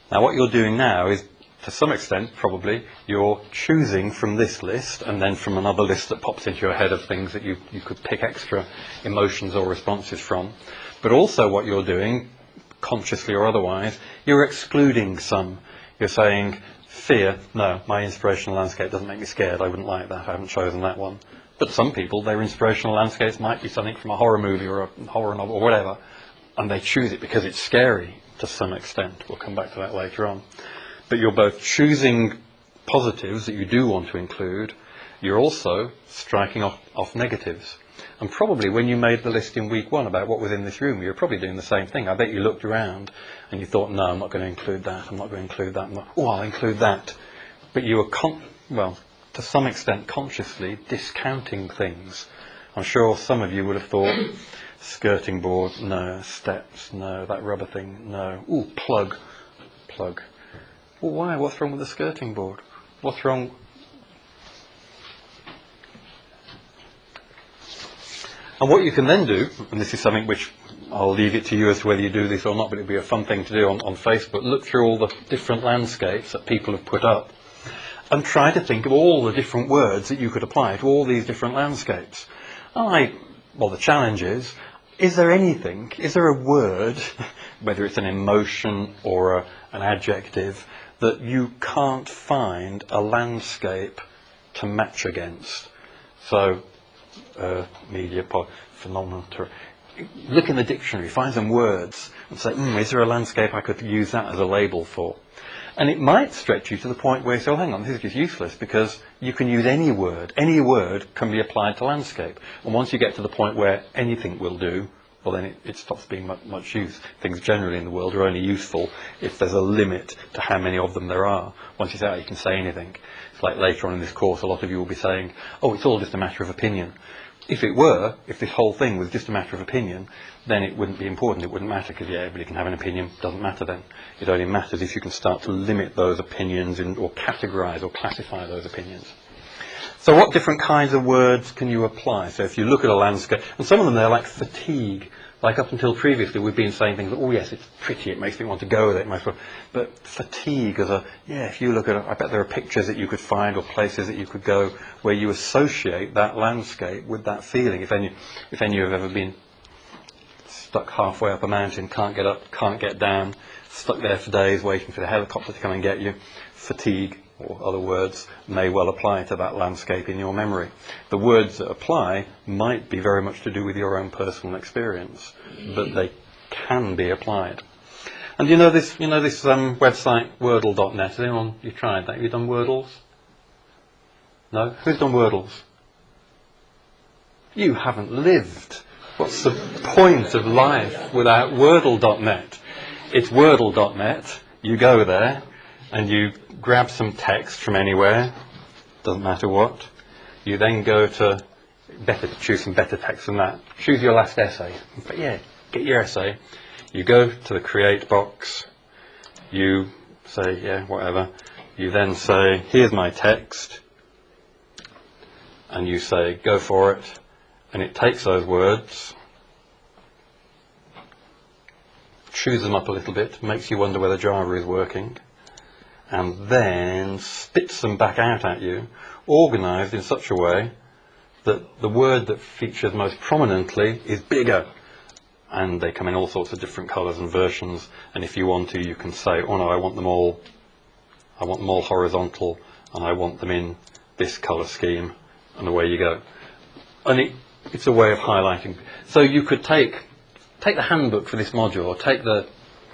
Now what you're doing now is, to some extent, probably, you're choosing from this list and then from another list that pops into your head of things that you could pick extra emotions or responses from. But also what you're doing, consciously or otherwise, you're excluding some. You're saying, fear, no, my inspirational landscape doesn't make me scared, I wouldn't like that, I haven't chosen that one. But some people, their inspirational landscapes might be something from a horror movie or a horror novel or whatever, and they choose it because it's scary to some extent. We'll come back to that later on. But you're both choosing positives that you do want to include, you're also striking off negatives. And probably when you made the list in week 1 about what was in this room, you were probably doing the same thing. I bet you looked around and you thought, no, I'm not going to include that, I'm not going to include that, oh, I'll include that. But you were, to some extent, consciously discounting things. I'm sure some of you would have thought, skirting board, no, steps, no, that rubber thing, no, ooh, plug. Well, why? What's wrong with the skirting board? What's wrong? And what you can then do, and this is something which I'll leave it to you as to whether you do this or not, but it'll be a fun thing to do on Facebook, look through all the different landscapes that people have put up and try to think of all the different words that you could apply to all these different landscapes. The challenge is there anything, is there a word, whether it's an emotion or an adjective, that you can't find a landscape to match against? So, media, phenomenal. Look in the dictionary, find some words and say, is there a landscape I could use that as a label for? And it might stretch you to the point where you say, oh, hang on, this is just useless, because you can use any word. Any word can be applied to landscape. And once you get to the point where anything will do, well, then it stops being much use. Things generally in the world are only useful if there's a limit to how many of them there are. Once you say, you can say anything. It's like later on in this course, a lot of you will be saying, oh, it's all just a matter of opinion. If this whole thing was just a matter of opinion, then it wouldn't be important. It wouldn't matter, because everybody can have an opinion. It doesn't matter then. It only matters if you can start to limit those opinions or categorize or classify those opinions. So what different kinds of words can you apply? So if you look at a landscape, and some of them they're like fatigue. Like up until previously we've been saying things like, oh yes, it's pretty, it makes me want to go there. But fatigue if you look at it, I bet there are pictures that you could find or places that you could go where you associate that landscape with that feeling. If any of you have ever been stuck halfway up a mountain, can't get up, can't get down, stuck there for days waiting for the helicopter to come and get you, fatigue, or other words, may well apply to that landscape in your memory. The words that apply might be very much to do with your own personal experience, but they can be applied. And you know this website, Wordle.net. Has anyone, you tried that? Have you done Wordles? No? Who's done Wordles? You haven't lived. What's the point of life without Wordle.net? It's Wordle.net. You go there and you grab some text from anywhere, doesn't matter what. You then go to, better to choose some better text than that. Choose your last essay. But yeah, get your essay. You go to the create box. You say, whatever. You then say, here's my text. And you say, go for it. And it takes those words, chews them up a little bit, makes you wonder whether Java is working, and then spits them back out at you, organised in such a way that the word that features most prominently is bigger. and they come in all sorts of different colours and versions, and if you want to, you can say, oh no, I want them all horizontal, and I want them in this colour scheme, and away you go. And it's a way of highlighting. So you could take the handbook for this module, or take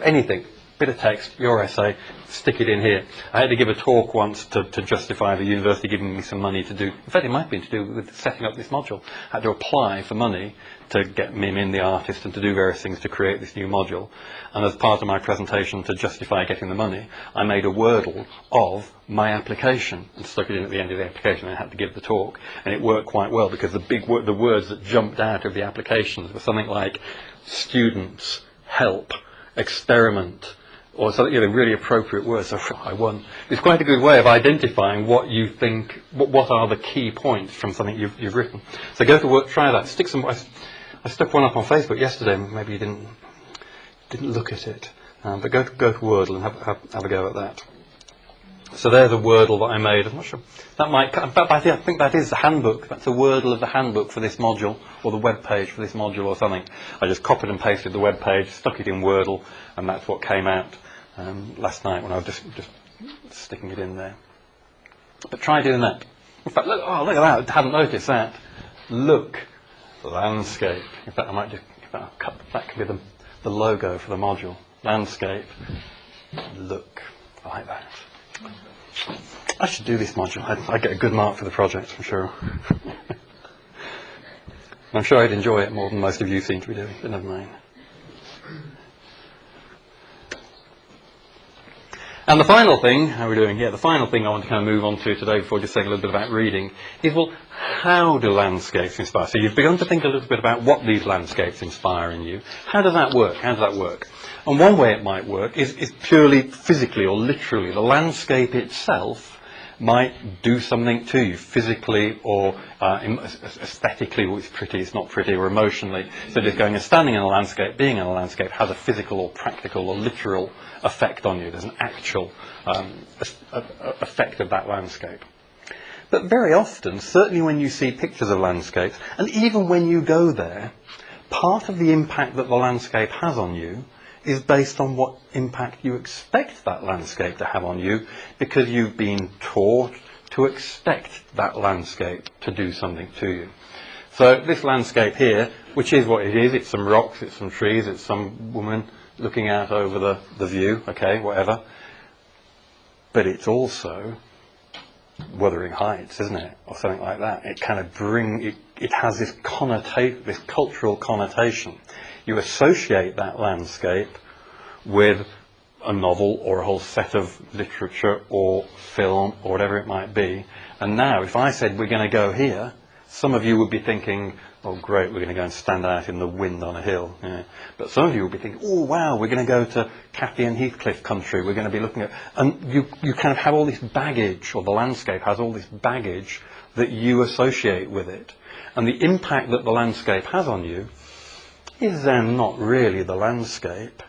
anything, bit of text, your essay, stick it in here. I had to give a talk once to justify the university giving me some money to do, in fact it might have been to do with setting up this module. I had to apply for money to get Mim in, the artist, and to do various things to create this new module. And as part of my presentation to justify getting the money, I made a Wordle of my application and stuck it in at the end of the application, and I had to give the talk. And it worked quite well, because the words that jumped out of the applications were something like students, help, experiment, or something, really appropriate words. So I won. It's quite a good way of identifying what you think, what are the key points from something you've written. So go to work, try that. Stick some. I stuck one up on Facebook yesterday. Maybe you didn't look at it, but go to Wordle and have a go at that. So there's a Wordle that I made. I'm not sure that might. But I think that is the handbook. That's a Wordle of the handbook for this module, or the web page for this module, or something. I just copied and pasted the web page, stuck it in Wordle, and that's what came out last night when I was just sticking it in there. But try doing that. In fact, look at that. I hadn't noticed that. Look, landscape. In fact, I might just cut. That could be the logo for the module. Landscape. Look. I like that. I should do this module. I'd get a good mark for the project, I'm sure. I'm sure I'd enjoy it more than most of you seem to be doing, but never mind. And the final thing, how are we doing? Yeah, the final thing I want to kind of move on to today before just saying a little bit about reading is, well, how do landscapes inspire? So you've begun to think a little bit about what these landscapes inspire in you. How does that work? How does that work? And one way it might work is purely physically or literally. The landscape itself might do something to you physically or aesthetically. Well, it's pretty, it's not pretty, or emotionally. So just going and standing in a landscape, being in a landscape, has a physical or practical or literal effect on you. There's an actual effect of that landscape. But very often, certainly when you see pictures of landscapes, and even when you go there, part of the impact that the landscape has on you is based on what impact you expect that landscape to have on you, because you've been taught to expect that landscape to do something to you. So this landscape here, which is what it is, it's some rocks, it's some trees, it's some woman looking out over the view, okay, whatever. But it's also Wuthering Heights, isn't it? Or something like that. It kind of it has this connotation, this cultural connotation. You associate that landscape with a novel or a whole set of literature or film or whatever it might be. And now, if I said we're going to go here, some of you would be thinking, oh great, we're going to go and stand out in the wind on a hill. Yeah. But some of you would be thinking, oh wow, we're going to go to Cathy and Heathcliff country. We're going to be looking at... And you kind of have all this baggage, or the landscape has all this baggage that you associate with it. And the impact that the landscape has on you is then not really the landscape.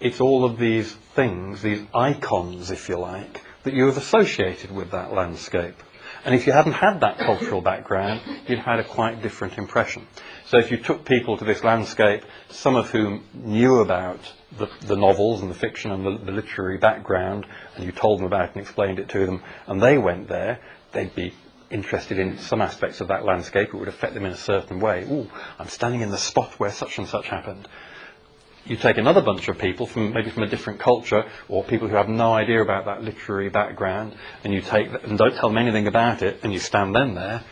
It's all of these things, these icons, if you like, that you have associated with that landscape. And if you hadn't had that cultural background, you'd had a quite different impression. So if you took people to this landscape, some of whom knew about the novels and the fiction and the literary background, and you told them about it and explained it to them, and they went there, they'd be interested in some aspects of that landscape. It would affect them in a certain way. Ooh, I'm standing in the spot where such and such happened. You take another bunch of people maybe from a different culture, or people who have no idea about that literary background, and you take and don't tell them anything about it, and you stand them there,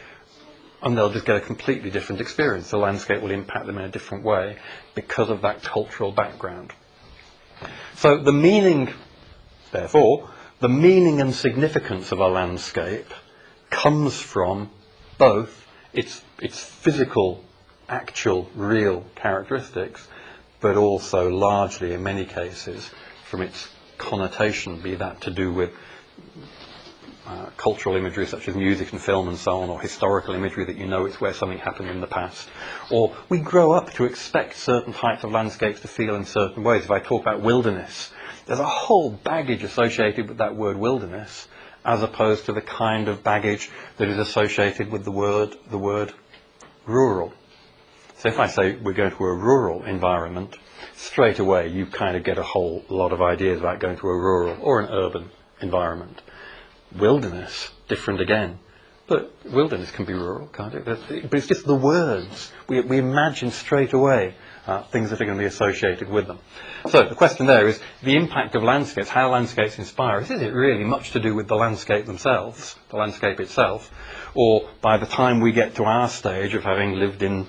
and they'll just get a completely different experience. The landscape will impact them in a different way because of that cultural background. So the meaning, therefore, the meaning and significance of a landscape comes from both its physical, actual, real characteristics, but also largely, in many cases, from its connotation, be that to do with cultural imagery such as music and film and so on, or historical imagery that you know it's where something happened in the past. Or we grow up to expect certain types of landscapes to feel in certain ways. If I talk about wilderness, there's a whole baggage associated with that word wilderness, as opposed to the kind of baggage that is associated with the word rural. So if I say we're going to a rural environment, straight away you kind of get a whole lot of ideas about going to a rural or an urban environment. Wilderness, different again. But wilderness can be rural, can't it? But it's just the words. We imagine straight away things that are going to be associated with them. So the question there is the impact of landscapes, how landscapes inspire us. Is it really much to do with the landscape themselves, the landscape itself, or by the time we get to our stage of having lived in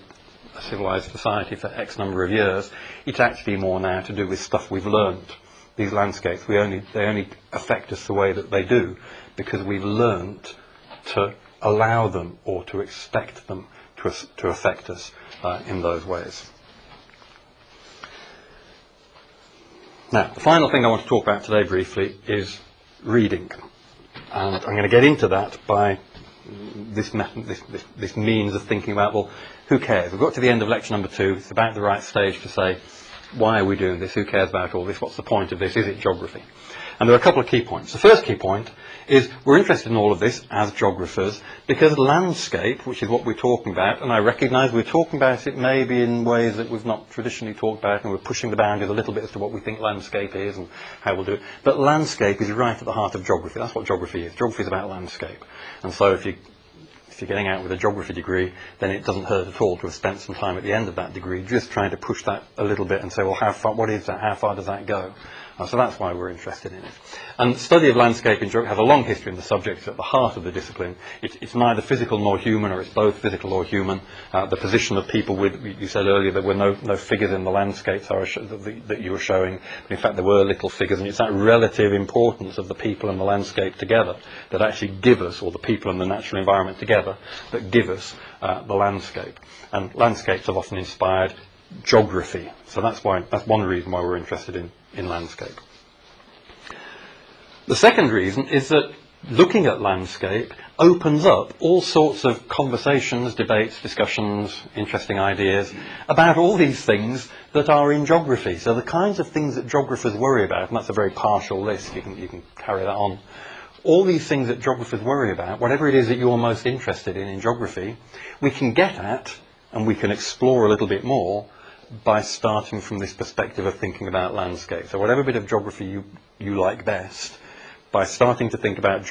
a civilized society for X number of years, it's actually more now to do with stuff we've learned. These landscapes, they only affect us the way that they do because we've learned to allow them or to expect them to affect us in those ways. Now, the final thing I want to talk about today briefly is reading. And I'm going to get into that by this means of thinking about, well, who cares? We've got to the end of lecture number 2. It's about the right stage to say, why are we doing this? Who cares about all this? What's the point of this? Is it geography? And there are a couple of key points. The first key point is we're interested in all of this as geographers because landscape, which is what we're talking about, and I recognise we're talking about it maybe in ways that we've not traditionally talked about, and we're pushing the boundaries a little bit as to what we think landscape is and how we'll do it. But landscape is right at the heart of geography. That's what geography is. Geography is about landscape. And so if you're getting out with a geography degree, then it doesn't hurt at all to have spent some time at the end of that degree just trying to push that a little bit and say, well, how far, what is that? How far does that go? So that's why we're interested in it. And study of landscape in geography has a long history in the subject. It's at the heart of the discipline. It's neither physical nor human, or it's both physical or human. The position of people with, you said earlier, there were no figures in the landscapes that you were showing. But in fact, there were little figures, and it's that relative importance of the people and the landscape together that actually give us, or the people and the natural environment together, that give us the landscape. And landscapes have often inspired geography. So that's one reason why we're interested in landscape. The second reason is that looking at landscape opens up all sorts of conversations, debates, discussions, interesting ideas about all these things that are in geography. So the kinds of things that geographers worry about, and that's a very partial list, you can carry that on. All these things that geographers worry about, whatever it is that you're most interested in geography, we can get at and we can explore a little bit more by starting from this perspective of thinking about landscape. So whatever bit of geography you like best, by starting to think about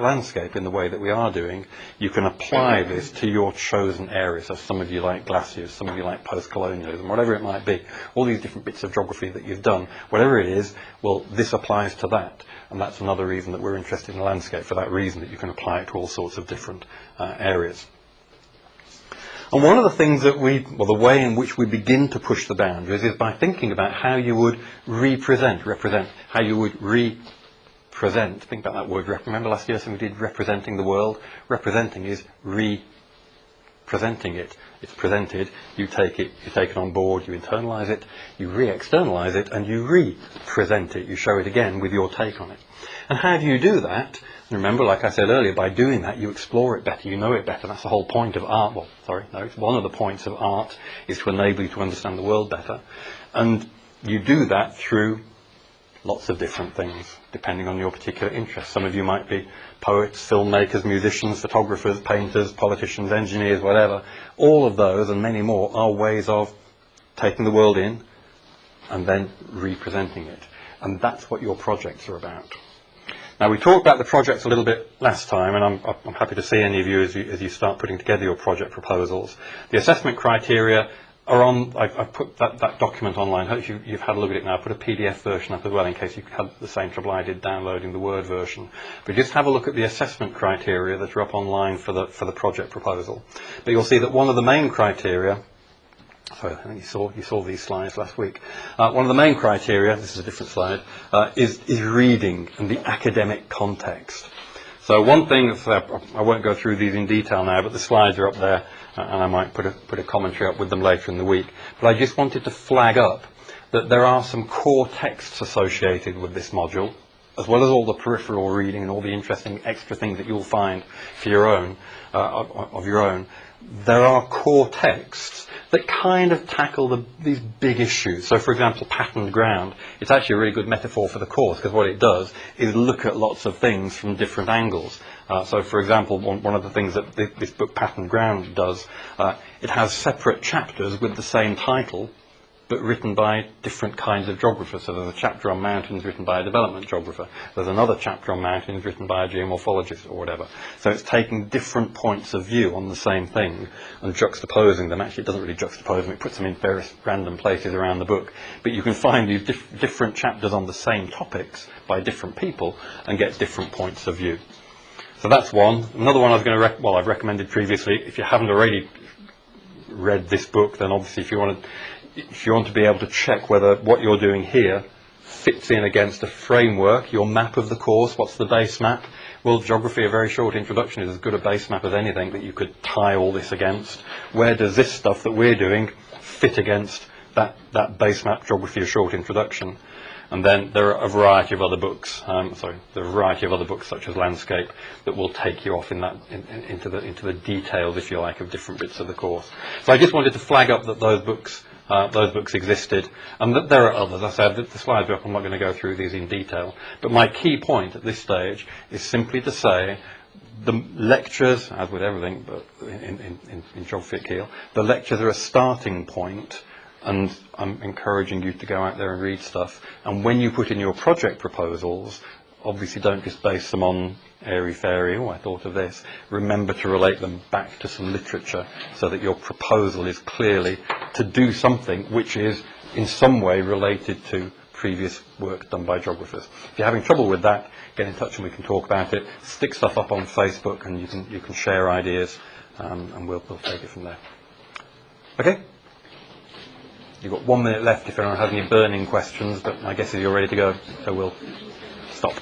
landscape in the way that we are doing, you can apply this to your chosen area. So some of you like glaciers, some of you like post-colonialism, whatever it might be. All these different bits of geography that you've done, whatever it is, well, this applies to that. And that's another reason that we're interested in landscape, for that reason that you can apply it to all sorts of different areas. And one of the things that the way in which we begin to push the boundaries is by thinking about how you would represent, how you would represent. Think about that word. Remember last year we did representing the world? Representing is representing it. It's presented, you take it on board, you internalise it, you re-externalise it, and you represent it. You show it again with your take on it. And how do you do that? Remember, like I said earlier, by doing that, you explore it better, you know it better. That's the whole point of art. It's one of the points of art is to enable you to understand the world better. And you do that through lots of different things, depending on your particular interest. Some of you might be poets, filmmakers, musicians, photographers, painters, politicians, engineers, whatever. All of those and many more are ways of taking the world in and then representing it. And that's what your projects are about. Now, we talked about the projects a little bit last time, and I'm happy to see any of you as you start putting together your project proposals. The assessment criteria are on. I've put that document online. Hopefully you've had a look at it now. I put a PDF version up as well in case you had the same trouble I did downloading the Word version. But just have a look at the assessment criteria that are up online for the project proposal. But you'll see that one of the main criteria. Sorry, I think you saw these slides last week. One of the main criteria, this is a different slide, is reading and the academic context. So one thing, I won't go through these in detail now, but the slides are up there, and I might put a commentary up with them later in the week. But I just wanted to flag up that there are some core texts associated with this module, as well as all the peripheral reading and all the interesting extra things that you'll find for your own, of your own. There are core texts that kind of tackle these big issues. So, for example, patterned ground, it's actually a really good metaphor for the course, because what it does is look at lots of things from different angles. So, for example, one of the things that this book, Patterned Ground, does, it has separate chapters with the same title, but written by different kinds of geographers. So there's a chapter on mountains written by a development geographer. There's another chapter on mountains written by a geomorphologist or whatever. So it's taking different points of view on the same thing and juxtaposing them. Actually, it doesn't really juxtapose them. It puts them in various random places around the book. But you can find these different chapters on the same topics by different people and get different points of view. So that's one. Another one I was going to I've recommended previously. If you haven't already read this book, then obviously if you want to be able to check whether what you're doing here fits in against a framework, your map of the course, what's the base map? Well, Geography, a very short introduction, is as good a base map as anything that you could tie all this against. Where does this stuff that we're doing fit against that base map, Geography, a short introduction? And then there are a variety of other books. Such as Landscape that will take you off into the details, if you like, of different bits of the course. So I just wanted to flag up that those books existed, and that there are others. I said that the slides are up. I'm not going to go through these in detail. But my key point at this stage is simply to say the lectures, as with everything, but in Geography at Keele, the lectures are a starting point. And I'm encouraging you to go out there and read stuff. And when you put in your project proposals, obviously don't just base them on airy-fairy, I thought of this. Remember to relate them back to some literature so that your proposal is clearly to do something which is in some way related to previous work done by geographers. If you're having trouble with that, get in touch and we can talk about it. Stick stuff up on Facebook and you can share ideas, and we'll take it from there. Okay? You've got 1 minute left if anyone has any burning questions, but my guess is you're ready to go, so we'll stop.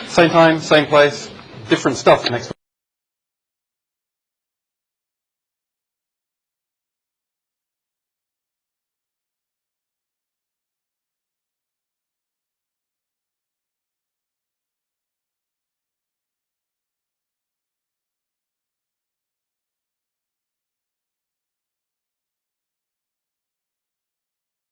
Same time, same place, different stuff next week.